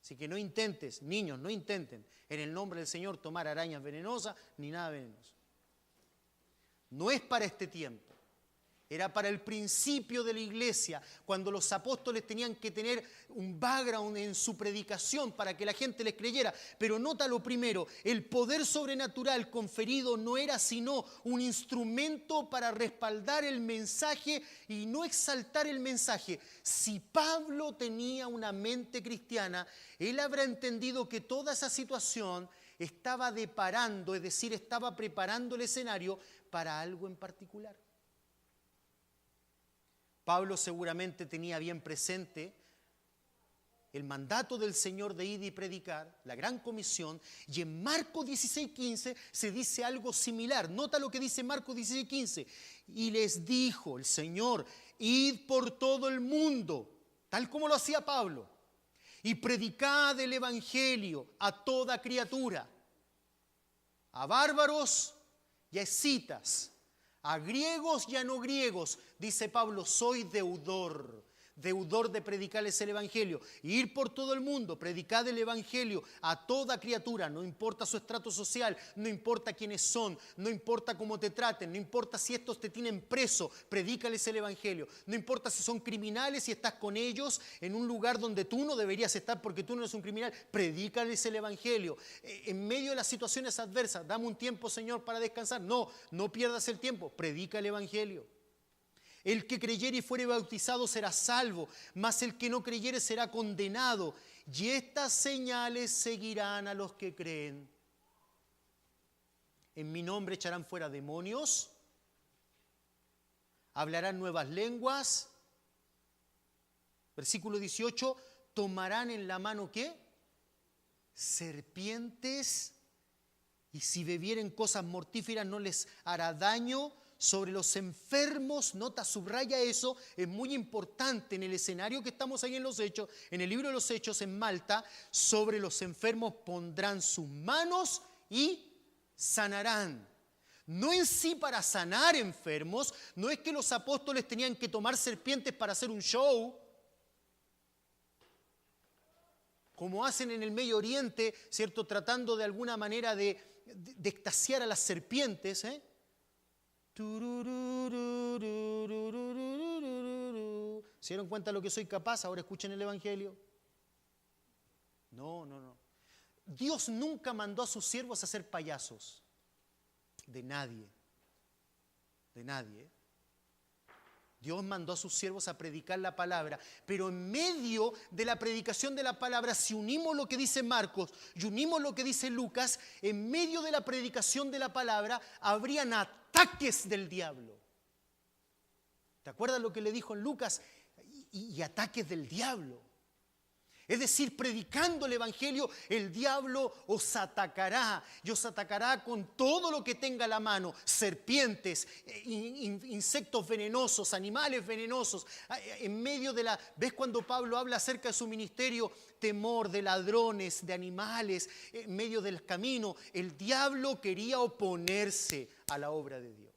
Así que no intentes, niños, no intenten en el nombre del Señor tomar arañas venenosas ni nada venenoso. No es para este tiempo. Era para el principio de la iglesia, cuando los apóstoles tenían que tener un background en su predicación para que la gente les creyera. Pero nota lo primero, el poder sobrenatural conferido no era sino un instrumento para respaldar el mensaje y no exaltar el mensaje. Si Pablo tenía una mente cristiana, él habrá entendido que toda esa situación estaba deparando, es decir, estaba preparando el escenario para algo en particular. Pablo seguramente tenía bien presente el mandato del Señor de ir y predicar, la gran comisión, y en Marcos 16:15 se dice algo similar. Nota lo que dice Marcos 16:15. Y les dijo el Señor, id por todo el mundo, tal como lo hacía Pablo, y predicad el evangelio a toda criatura, a bárbaros y a escitas, a griegos y a no griegos. Dice Pablo, soy deudor de predicarles el evangelio. Ir por todo el mundo, predicar el evangelio a toda criatura, no importa su estrato social, no importa quiénes son, no importa cómo te traten, no importa si estos te tienen preso, predícales el evangelio. No importa si son criminales y estás con ellos en un lugar donde tú no deberías estar porque tú no eres un criminal, predícales el evangelio. En medio de las situaciones adversas, dame un tiempo, Señor, para descansar. No pierdas el tiempo, predica el evangelio. El que creyere y fuere bautizado será salvo, mas el que no creyere será condenado. Y estas señales seguirán a los que creen. En mi nombre echarán fuera demonios, hablarán nuevas lenguas. Versículo 18, tomarán en la mano ¿qué? Serpientes, y si bebieren cosas mortíferas no les hará daño. Sobre los enfermos, nota, subraya eso, es muy importante en el escenario que estamos ahí en los Hechos, en el libro de los Hechos en Malta, sobre los enfermos pondrán sus manos y sanarán. No en sí para sanar enfermos, no es que los apóstoles tenían que tomar serpientes para hacer un show, como hacen en el Medio Oriente, ¿cierto? Tratando de alguna manera de extasiar a las serpientes, ¿Se dieron cuenta de lo que soy capaz? Ahora escuchen el evangelio. No. Dios nunca mandó a sus siervos a ser payasos. De nadie. Dios mandó a sus siervos a predicar la palabra, pero en medio de la predicación de la palabra, si unimos lo que dice Marcos y unimos lo que dice Lucas, en medio de la predicación de la palabra habrían ataques del diablo. ¿Te acuerdas lo que le dijo en Lucas? Y ataques del diablo. Es decir, predicando el evangelio, el diablo os atacará. Y os atacará con todo lo que tenga a la mano. Serpientes, insectos venenosos, animales venenosos. En medio de ¿ves cuando Pablo habla acerca de su ministerio? Temor de ladrones, de animales, en medio del camino. El diablo quería oponerse a la obra de Dios.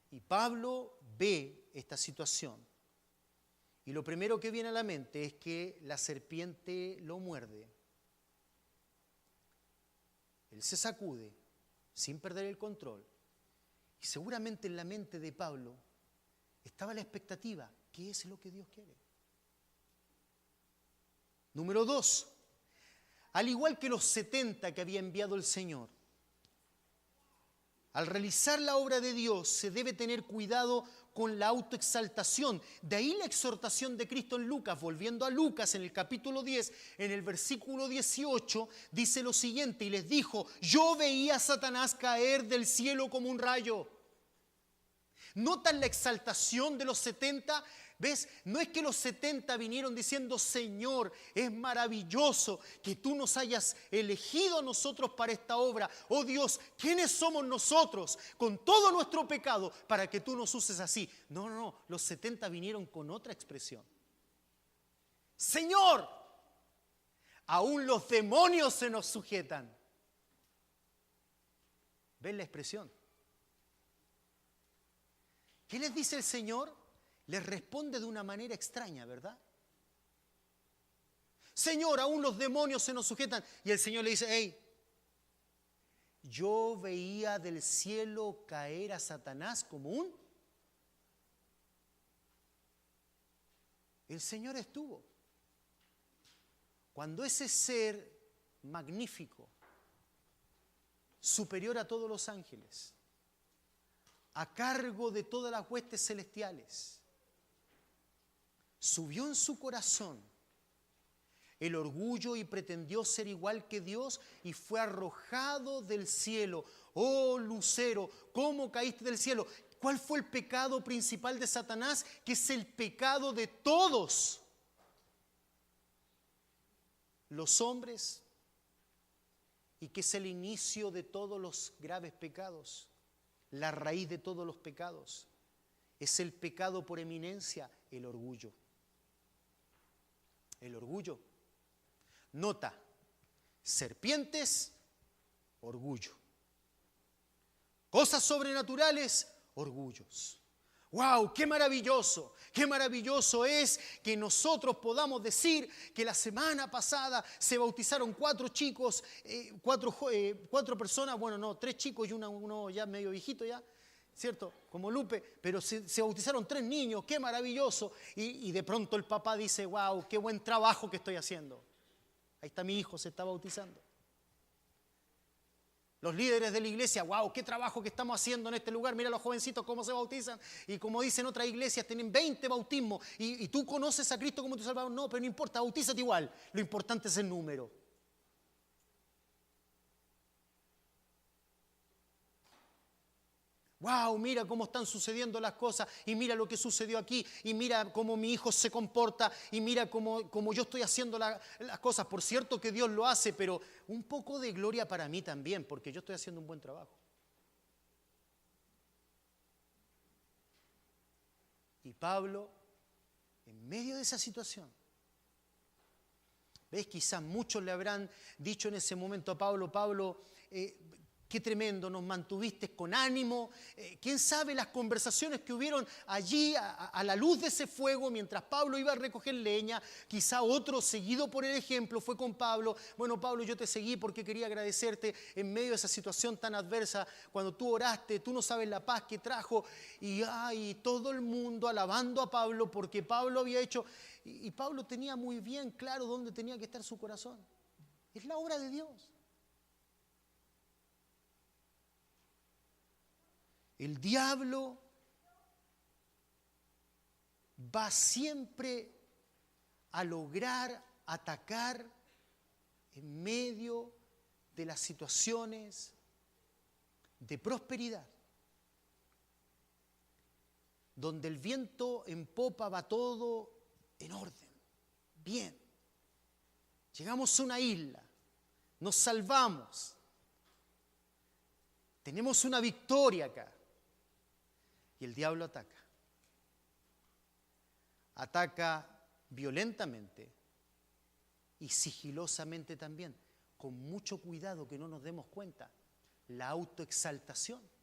Y Pablo ve esta situación. Y lo primero que viene a la mente es que la serpiente lo muerde. Él se sacude sin perder el control. Y seguramente en la mente de Pablo estaba la expectativa. ¿Qué es lo que Dios quiere? Número 2. Al igual que los 70 que había enviado el Señor, al realizar la obra de Dios se debe tener cuidado con la autoexaltación. De ahí la exhortación de Cristo en Lucas. Volviendo a Lucas en el capítulo 10, en el versículo 18, dice lo siguiente: y les dijo, yo veía a Satanás caer del cielo como un rayo. ¿Notan la exaltación de los 70? ¿Ves? No es que los 70 vinieron diciendo, Señor, es maravilloso que tú nos hayas elegido a nosotros para esta obra. Oh Dios, ¿quiénes somos nosotros con todo nuestro pecado para que tú nos uses así? No, no, no. Los 70 vinieron con otra expresión. Señor, aún los demonios se nos sujetan. ¿Ven la expresión? ¿Qué les dice el Señor? Les responde de una manera extraña, ¿verdad? Señor, aún los demonios se nos sujetan. Y el Señor le dice, hey, yo veía del cielo caer a Satanás como un... El Señor estuvo. Cuando ese ser magnífico, superior a todos los ángeles, a cargo de todas las huestes celestiales, subió en su corazón el orgullo y pretendió ser igual que Dios y fue arrojado del cielo. Oh lucero, ¿cómo caíste del cielo? ¿Cuál fue el pecado principal de Satanás? Que es el pecado de todos los hombres y que es el inicio de todos los graves pecados, la raíz de todos los pecados. Es el pecado por eminencia, el orgullo. El orgullo. Nota, serpientes, orgullo. Cosas sobrenaturales, orgullos. ¡Wow! ¡Qué maravilloso! ¡Qué maravilloso es que nosotros podamos decir que la semana pasada se bautizaron 4 chicos, 4 personas, bueno, no, 3 chicos y uno ya medio viejito ya, ¿cierto? Como Lupe, pero se bautizaron 3 niños, ¡qué maravilloso! Y de pronto el papá dice, ¡wow! ¡Qué buen trabajo que estoy haciendo! Ahí está mi hijo, se está bautizando. Los líderes de la iglesia, wow, qué trabajo que estamos haciendo en este lugar. Mira los jovencitos cómo se bautizan. Y como dicen otras iglesias, tienen 20 bautismos. Y tú conoces a Cristo como tu Salvador. No, pero no importa, bautízate igual. Lo importante es el número. Wow, mira cómo están sucediendo las cosas. Y mira lo que sucedió aquí. Y mira cómo mi hijo se comporta. Y mira cómo yo estoy haciendo las cosas. Por cierto que Dios lo hace, pero un poco de gloria para mí también, porque yo estoy haciendo un buen trabajo. Y Pablo, en medio de esa situación, ¿ves? Quizás muchos le habrán dicho en ese momento a Pablo, qué tremendo, nos mantuviste con ánimo. ¿Quién sabe las conversaciones que hubieron allí a la luz de ese fuego mientras Pablo iba a recoger leña? Quizá otro, seguido por el ejemplo, fue con Pablo. Bueno, Pablo, yo te seguí porque quería agradecerte en medio de esa situación tan adversa. Cuando tú oraste, tú no sabes la paz que trajo. Y todo el mundo alabando a Pablo porque Pablo había hecho... Y Pablo tenía muy bien claro dónde tenía que estar su corazón. Es la obra de Dios. El diablo va siempre a lograr atacar en medio de las situaciones de prosperidad, donde el viento en popa va todo en orden, bien. Llegamos a una isla, nos salvamos, tenemos una victoria acá. Y el diablo ataca. Ataca violentamente y sigilosamente también, con mucho cuidado que no nos demos cuenta, la autoexaltación.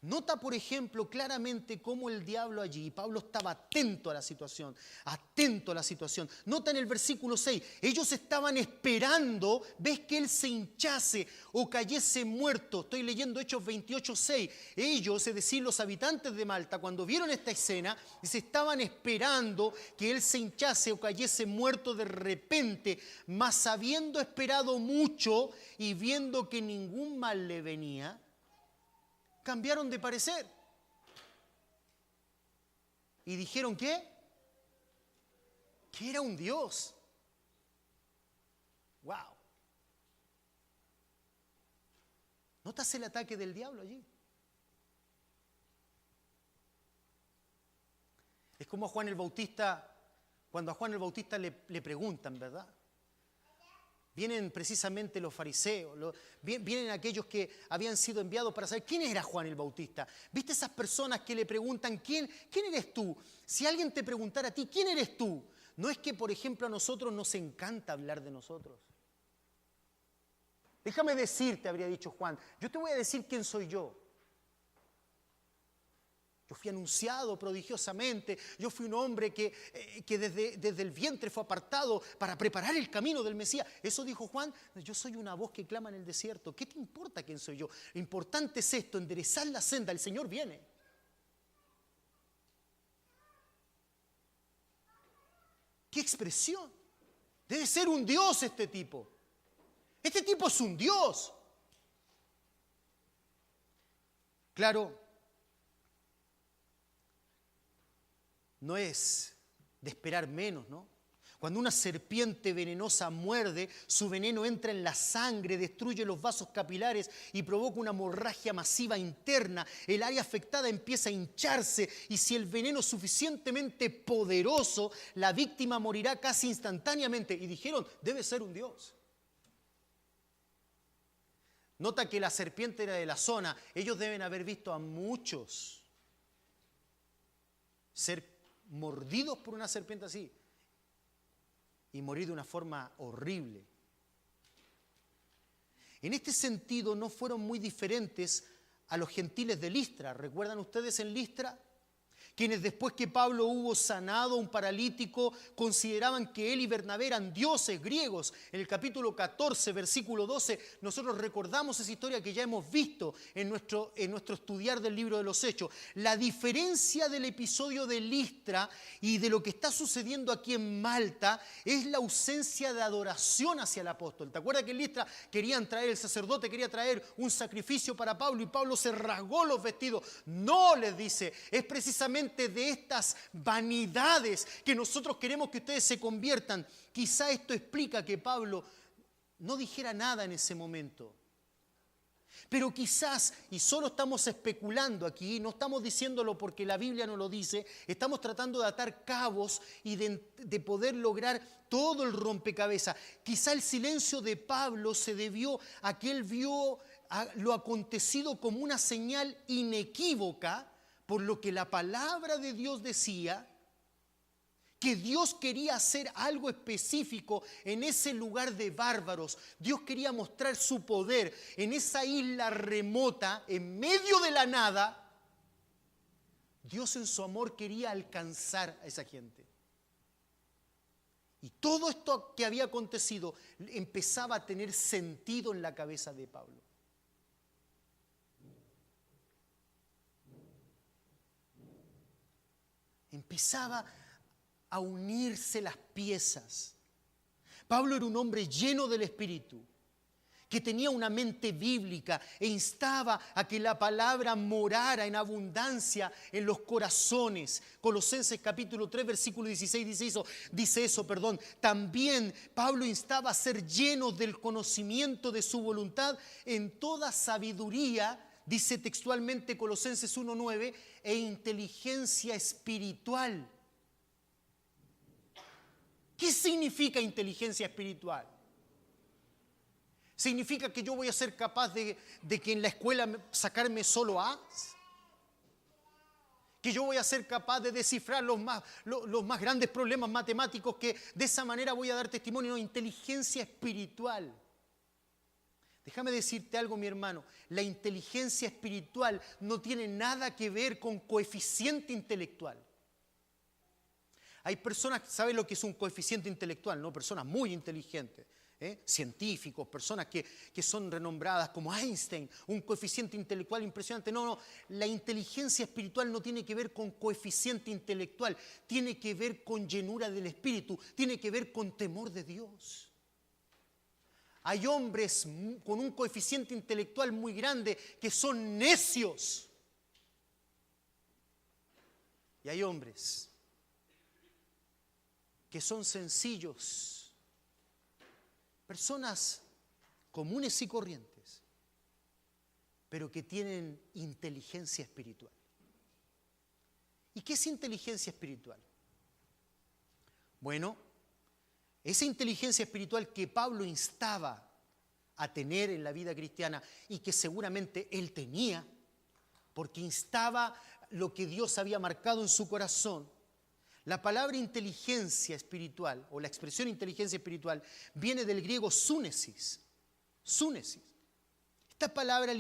Nota, por ejemplo, claramente cómo el diablo allí, Pablo estaba atento a la situación, atento a la situación. Nota en el versículo 6, ellos estaban esperando, ves que él se hinchase o cayese muerto. Estoy leyendo Hechos 28:6. Ellos, es decir, los habitantes de Malta, cuando vieron esta escena, se estaban esperando que él se hinchase o cayese muerto de repente, mas habiendo esperado mucho y viendo que ningún mal le venía, cambiaron de parecer. Y dijeron ¿qué? Que era un Dios. ¡Wow! ¿Notas el ataque del diablo allí? Es como a Juan el Bautista, cuando a Juan el Bautista le preguntan, ¿verdad? Vienen precisamente los fariseos, vienen aquellos que habían sido enviados para saber quién era Juan el Bautista. ¿Viste esas personas que le preguntan quién eres tú? Si alguien te preguntara a ti, ¿quién eres tú? No es que, por ejemplo, a nosotros nos encanta hablar de nosotros. Déjame decirte, habría dicho Juan, yo te voy a decir quién soy yo. Yo fui anunciado prodigiosamente, yo fui un hombre que desde el vientre fue apartado para preparar el camino del Mesías. Eso dijo Juan, yo soy una voz que clama en el desierto. ¿Qué te importa quién soy yo? Lo importante es esto, enderezar la senda, el Señor viene. ¡Qué expresión! Debe ser un Dios este tipo. Este tipo es un Dios. Claro, no es de esperar menos, ¿no? Cuando una serpiente venenosa muerde, su veneno entra en la sangre, destruye los vasos capilares y provoca una hemorragia masiva interna. El área afectada empieza a hincharse y si el veneno es suficientemente poderoso, la víctima morirá casi instantáneamente. Y dijeron, debe ser un Dios. Nota que la serpiente era de la zona. Ellos deben haber visto a muchos ser mordidos por una serpiente así y morir de una forma horrible. En este sentido no fueron muy diferentes a los gentiles de Listra. ¿Recuerdan ustedes en Listra? Quienes después que Pablo hubo sanado a un paralítico consideraban que él y Bernabé eran dioses griegos. En el capítulo 14, versículo 12, nosotros recordamos esa historia que ya hemos visto en nuestro estudiar del libro de los Hechos. La diferencia del episodio de Listra y de lo que está sucediendo aquí en Malta es la ausencia de adoración hacia el apóstol. ¿Te acuerdas que en Listra querían traer, el sacerdote quería traer un sacrificio para Pablo y Pablo se rasgó los vestidos? No, les dice, es precisamente de estas vanidades que nosotros queremos que ustedes se conviertan. Quizá esto explica que Pablo no dijera nada en ese momento. Pero quizás, y solo estamos especulando aquí, no estamos diciéndolo porque la Biblia no lo dice, estamos tratando de atar cabos y de poder lograr todo el rompecabezas. Quizá el silencio de Pablo se debió a que él vio lo acontecido como una señal inequívoca, por lo que la palabra de Dios decía que Dios quería hacer algo específico en ese lugar de bárbaros. Dios quería mostrar su poder en esa isla remota, en medio de la nada. Dios en su amor quería alcanzar a esa gente. Y todo esto que había acontecido empezaba a tener sentido en la cabeza de Pablo. Empezaba a unirse las piezas. Pablo era un hombre lleno del Espíritu, que tenía una mente bíblica e instaba a que la palabra morara en abundancia en los corazones. Colosenses capítulo 3, versículo 16 dice eso. También Pablo instaba a ser llenos del conocimiento de su voluntad en toda sabiduría, dice textualmente Colosenses 1:9, e inteligencia espiritual. ¿Qué significa inteligencia espiritual? ¿Significa que yo voy a ser capaz de que en la escuela sacarme solo A's? ¿Que yo voy a ser capaz de descifrar los más grandes problemas matemáticos, que de esa manera voy a dar testimonio? No, inteligencia espiritual. Déjame decirte algo, mi hermano. La inteligencia espiritual no tiene nada que ver con coeficiente intelectual. Hay personas, ¿saben lo que es un coeficiente intelectual? ¿No? Personas muy inteligentes, científicos, personas que son renombradas como Einstein, un coeficiente intelectual impresionante. No, la inteligencia espiritual no tiene que ver con coeficiente intelectual, tiene que ver con llenura del Espíritu, tiene que ver con temor de Dios. Hay hombres con un coeficiente intelectual muy grande que son necios. Y hay hombres que son sencillos, personas comunes y corrientes, pero que tienen inteligencia espiritual. ¿Y qué es inteligencia espiritual? Bueno, esa inteligencia espiritual que Pablo instaba a tener en la vida cristiana y que seguramente él tenía, porque instaba lo que Dios había marcado en su corazón. La palabra inteligencia espiritual, o la expresión inteligencia espiritual, viene del griego súnesis. Súnesis. Esta palabra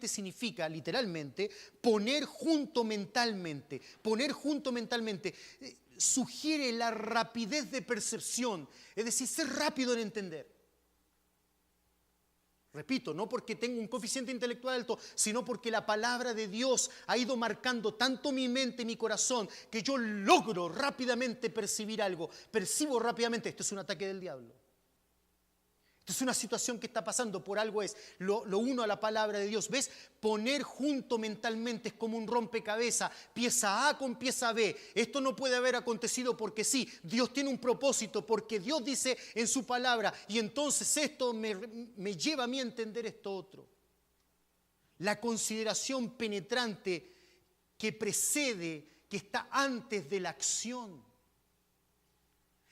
significa poner junto mentalmente. Poner junto mentalmente sugiere la rapidez de percepción, es decir, ser rápido en entender. Repito, no porque tengo un coeficiente intelectual alto, sino porque la palabra de Dios ha ido marcando tanto mi mente y mi corazón que yo logro rápidamente percibir algo. Percibo rápidamente, esto es un ataque del diablo. Esto es una situación que está pasando, por algo es. Lo uno a la palabra de Dios. ¿Ves? Poner junto mentalmente es como un rompecabezas, pieza A con pieza B. Esto no puede haber acontecido porque sí. Dios tiene un propósito, porque Dios dice en su palabra. Y entonces esto me lleva a mí a entender esto otro. La consideración penetrante que precede, que está antes de la acción.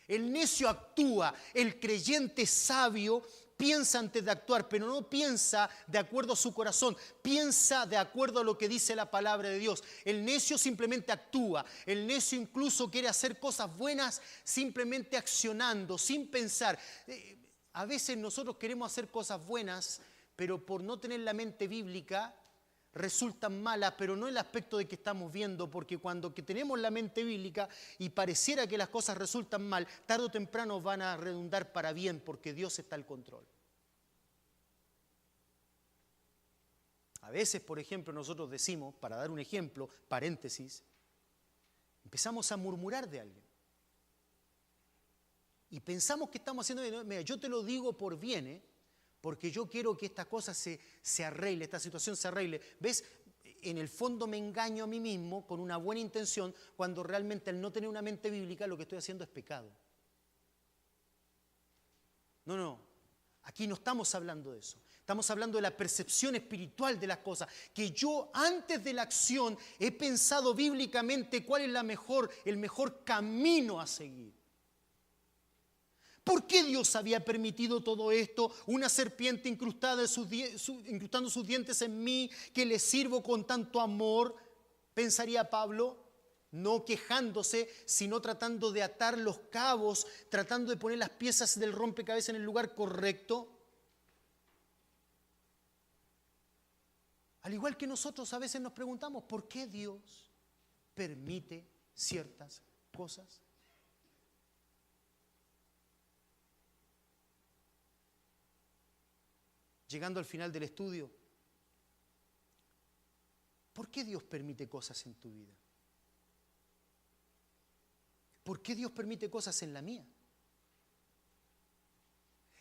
El necio actúa, el creyente sabio piensa antes de actuar, pero no piensa de acuerdo a su corazón, piensa de acuerdo a lo que dice la palabra de Dios. El necio simplemente actúa, el necio incluso quiere hacer cosas buenas simplemente accionando, sin pensar. A veces nosotros queremos hacer cosas buenas, pero por no tener la mente bíblica, resultan malas, pero no en el aspecto de que estamos viendo, porque cuando que tenemos la mente bíblica y pareciera que las cosas resultan mal, tarde o temprano van a redundar para bien, porque Dios está al control. A veces, por ejemplo, nosotros decimos, para dar un ejemplo, paréntesis, empezamos a murmurar de alguien. Y pensamos que estamos haciendo bien. Mira, yo te lo digo por bien, porque yo quiero que esta cosa se arregle, esta situación se arregle. ¿Ves? En el fondo me engaño a mí mismo con una buena intención, cuando realmente al no tener una mente bíblica lo que estoy haciendo es pecado. No. Aquí no estamos hablando de eso. Estamos hablando de la percepción espiritual de las cosas. Que yo antes de la acción he pensado bíblicamente cuál es el mejor camino a seguir. ¿Por qué Dios había permitido todo esto? Una serpiente incrustando sus dientes en mí, que le sirvo con tanto amor, pensaría Pablo, no quejándose, sino tratando de atar los cabos, tratando de poner las piezas del rompecabezas en el lugar correcto. Al igual que nosotros a veces nos preguntamos, ¿por qué Dios permite ciertas cosas? Llegando al final del estudio, ¿por qué Dios permite cosas en tu vida? ¿Por qué Dios permite cosas en la mía?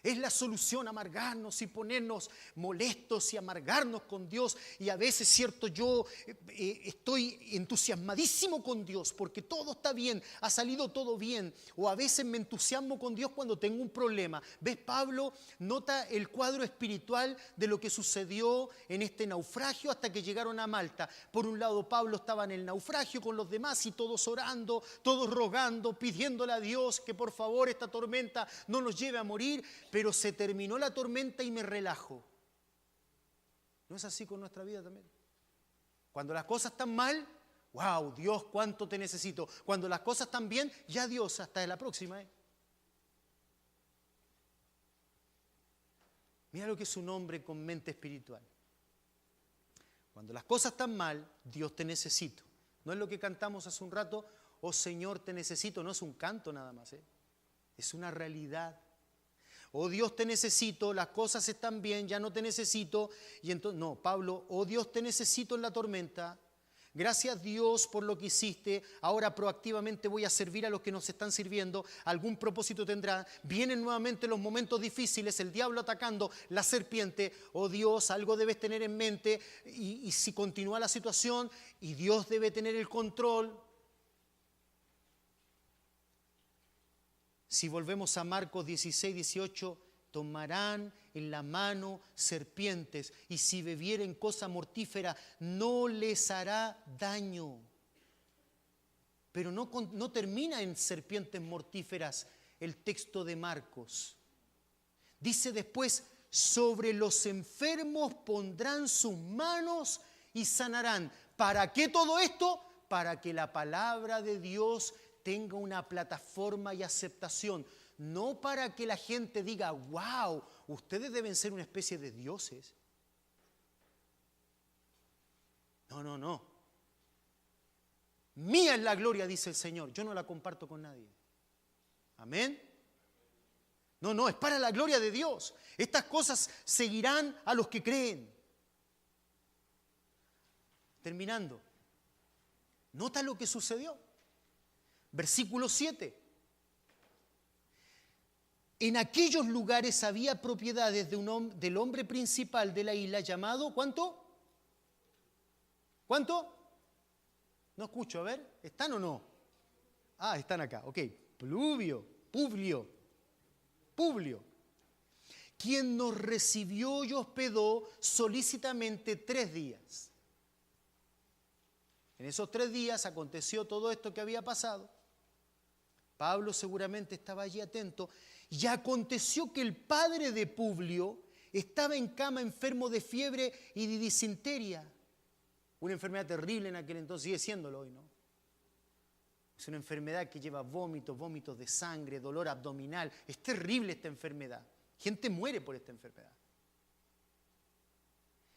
¿Es la solución amargarnos y ponernos molestos y amargarnos con Dios? Y a veces, cierto, yo estoy entusiasmadísimo con Dios porque todo está bien, ha salido todo bien. O a veces me entusiasmo con Dios cuando tengo un problema. ¿Ves? Pablo nota el cuadro espiritual de lo que sucedió en este naufragio hasta que llegaron a Malta. Por un lado, Pablo estaba en el naufragio con los demás y todos orando, todos rogando, pidiéndole a Dios que por favor esta tormenta no nos lleve a morir. Pero se terminó la tormenta y me relajo. ¿No es así con nuestra vida también? Cuando las cosas están mal, wow, Dios, cuánto te necesito. Cuando las cosas están bien, ya Dios, hasta la próxima. Mira lo que es un hombre con mente espiritual. Cuando las cosas están mal, Dios, te necesito. No es lo que cantamos hace un rato, oh Señor, te necesito. No es un canto nada más, es una realidad. Oh Dios, te necesito, las cosas están bien, ya no te necesito. Y entonces, no, Pablo, oh Dios, te necesito en la tormenta. Gracias Dios por lo que hiciste. Ahora proactivamente voy a servir a los que nos están sirviendo. Algún propósito tendrá. Vienen nuevamente los momentos difíciles, el diablo atacando, la serpiente. Oh Dios, algo debes tener en mente. Y si continúa la situación, y Dios debe tener el control. Si volvemos a Marcos 16, 18, tomarán en la mano serpientes y si bebieren cosa mortífera no les hará daño. pero no termina en serpientes mortíferas el texto de Marcos. Dice después, sobre los enfermos pondrán sus manos y sanarán. ¿Para qué todo esto? Para que la palabra de Dios tenga una plataforma y aceptación. No para que la gente diga, wow, ustedes deben ser una especie de dioses. No. Mía es la gloria, dice el Señor. Yo no la comparto con nadie. Amén. No, es para la gloria de Dios. Estas cosas seguirán a los que creen. Terminando. Nota lo que sucedió. Versículo 7. En aquellos lugares había propiedades del hombre principal de la isla llamado, ¿cuánto? ¿Cuánto? No escucho, a ver, ¿están o no? Ah, están acá, ok. Publio, quien nos recibió y hospedó solícitamente 3 días. En esos 3 días aconteció todo esto que había pasado. Pablo seguramente estaba allí atento. Y aconteció que el padre de Publio estaba en cama enfermo de fiebre y de disentería. Una enfermedad terrible en aquel entonces, sigue siéndolo hoy, ¿no? Es una enfermedad que lleva vómitos de sangre, dolor abdominal. Es terrible esta enfermedad. Gente muere por esta enfermedad.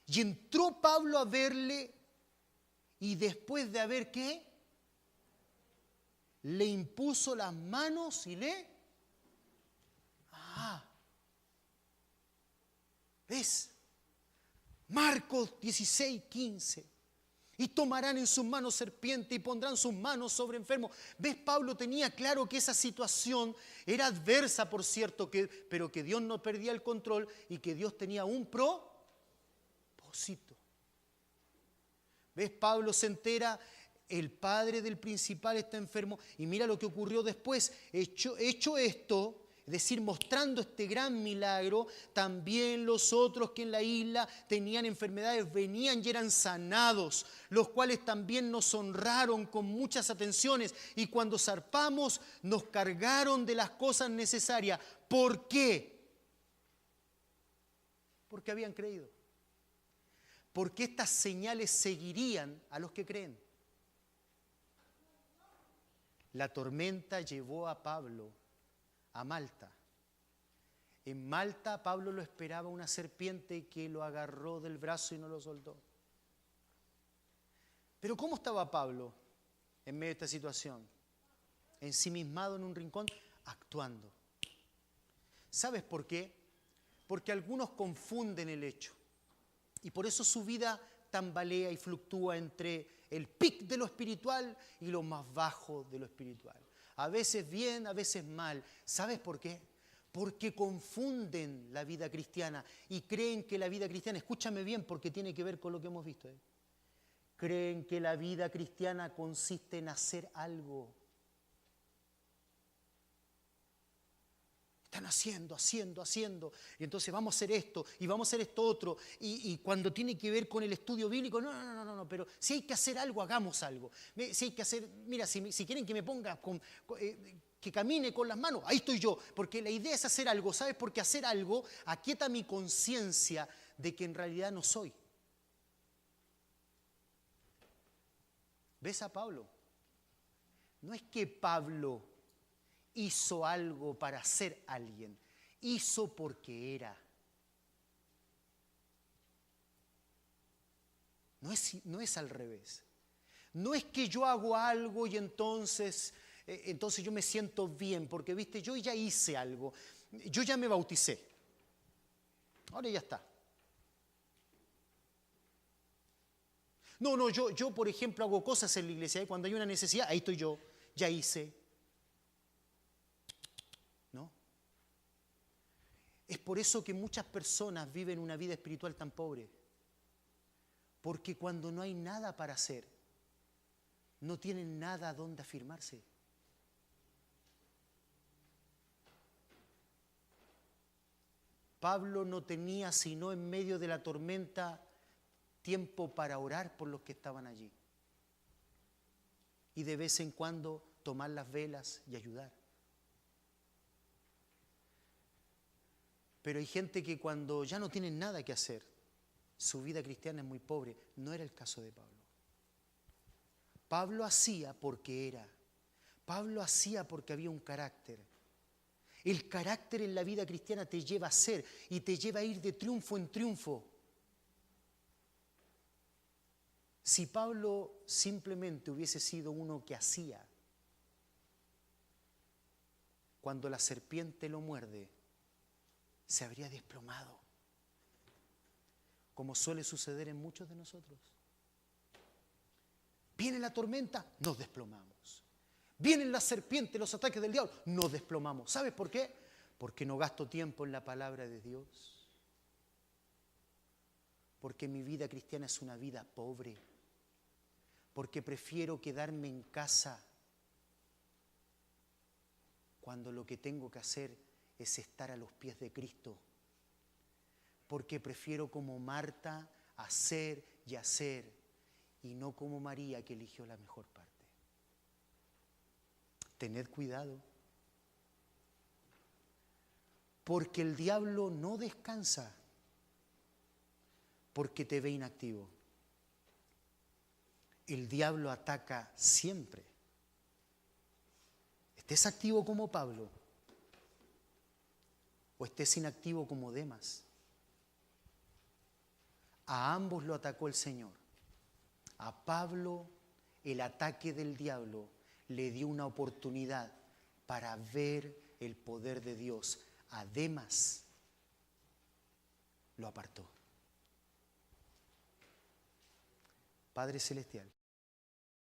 Y entró Pablo a verle y después de haber, ¿qué? Le impuso las manos y le... ¿Ves? Marcos 16:15. Y tomarán en sus manos serpiente y pondrán sus manos sobre enfermos. ¿Ves? Pablo tenía claro que esa situación era adversa, por cierto, pero que Dios no perdía el control y que Dios tenía un propósito. ¿Ves? Pablo se entera, el padre del principal está enfermo y mira lo que ocurrió después. Hecho esto, es decir, mostrando este gran milagro, también los otros que en la isla tenían enfermedades venían y eran sanados, los cuales también nos honraron con muchas atenciones y cuando zarpamos nos cargaron de las cosas necesarias. ¿Por qué? Porque habían creído. Porque estas señales seguirían a los que creen. La tormenta llevó a Pablo a Malta. En Malta Pablo lo esperaba una serpiente que lo agarró del brazo y no lo soltó. Pero ¿cómo estaba Pablo en medio de esta situación? Ensimismado en un rincón, actuando. ¿Sabes por qué? Porque algunos confunden el hecho. Y por eso su vida tambalea y fluctúa entre el pic de lo espiritual y lo más bajo de lo espiritual. A veces bien, a veces mal. ¿Sabes por qué? Porque confunden la vida cristiana y creen que la vida cristiana, escúchame bien porque tiene que ver con lo que hemos visto, creen que la vida cristiana consiste en hacer algo. Están haciendo. Y entonces vamos a hacer esto y vamos a hacer esto otro. Y cuando tiene que ver con el estudio bíblico, no, pero si hay que hacer algo, hagamos algo. Si hay que hacer, mira, si quieren que me ponga, que camine con las manos, ahí estoy yo. Porque la idea es hacer algo, ¿sabes? Porque hacer algo aquieta mi conciencia de que en realidad no soy. ¿Ves a Pablo? No es que Pablo hizo algo para ser alguien, hizo porque era. No es al revés. No es que yo hago algo y entonces yo me siento bien, porque viste, yo ya hice algo, yo ya me bauticé, ahora ya está. No, yo por ejemplo hago cosas en la iglesia, cuando hay una necesidad, ahí estoy yo, ya hice. Es por eso que muchas personas viven una vida espiritual tan pobre. Porque cuando no hay nada para hacer, no tienen nada a donde afirmarse. Pablo no tenía, sino en medio de la tormenta, tiempo para orar por los que estaban allí. y de vez en cuando tomar las velas y ayudar. Pero hay gente que cuando ya no tienen nada que hacer, su vida cristiana es muy pobre. No era el caso de Pablo. Pablo hacía porque era. Pablo hacía porque había un carácter. El carácter en la vida cristiana te lleva a ser y te lleva a ir de triunfo en triunfo. Si Pablo simplemente hubiese sido uno que hacía, cuando la serpiente lo muerde, se habría desplomado, como suele suceder en muchos de nosotros. Viene la tormenta, nos desplomamos. Vienen las serpientes, los ataques del diablo, nos desplomamos. ¿Sabes por qué? Porque no gasto tiempo en la palabra de Dios. Porque mi vida cristiana es una vida pobre. Porque prefiero quedarme en casa cuando lo que tengo que hacer es estar a los pies de Cristo. Porque prefiero como Marta hacer y hacer y no como María que eligió la mejor parte. Tened cuidado. Porque el diablo no descansa porque te ve inactivo. El diablo ataca siempre. Estés activo como Pablo o estés inactivo como Demas. A ambos lo atacó el Señor. A Pablo el ataque del diablo le dio una oportunidad para ver el poder de Dios. A Demas lo apartó. Padre Celestial,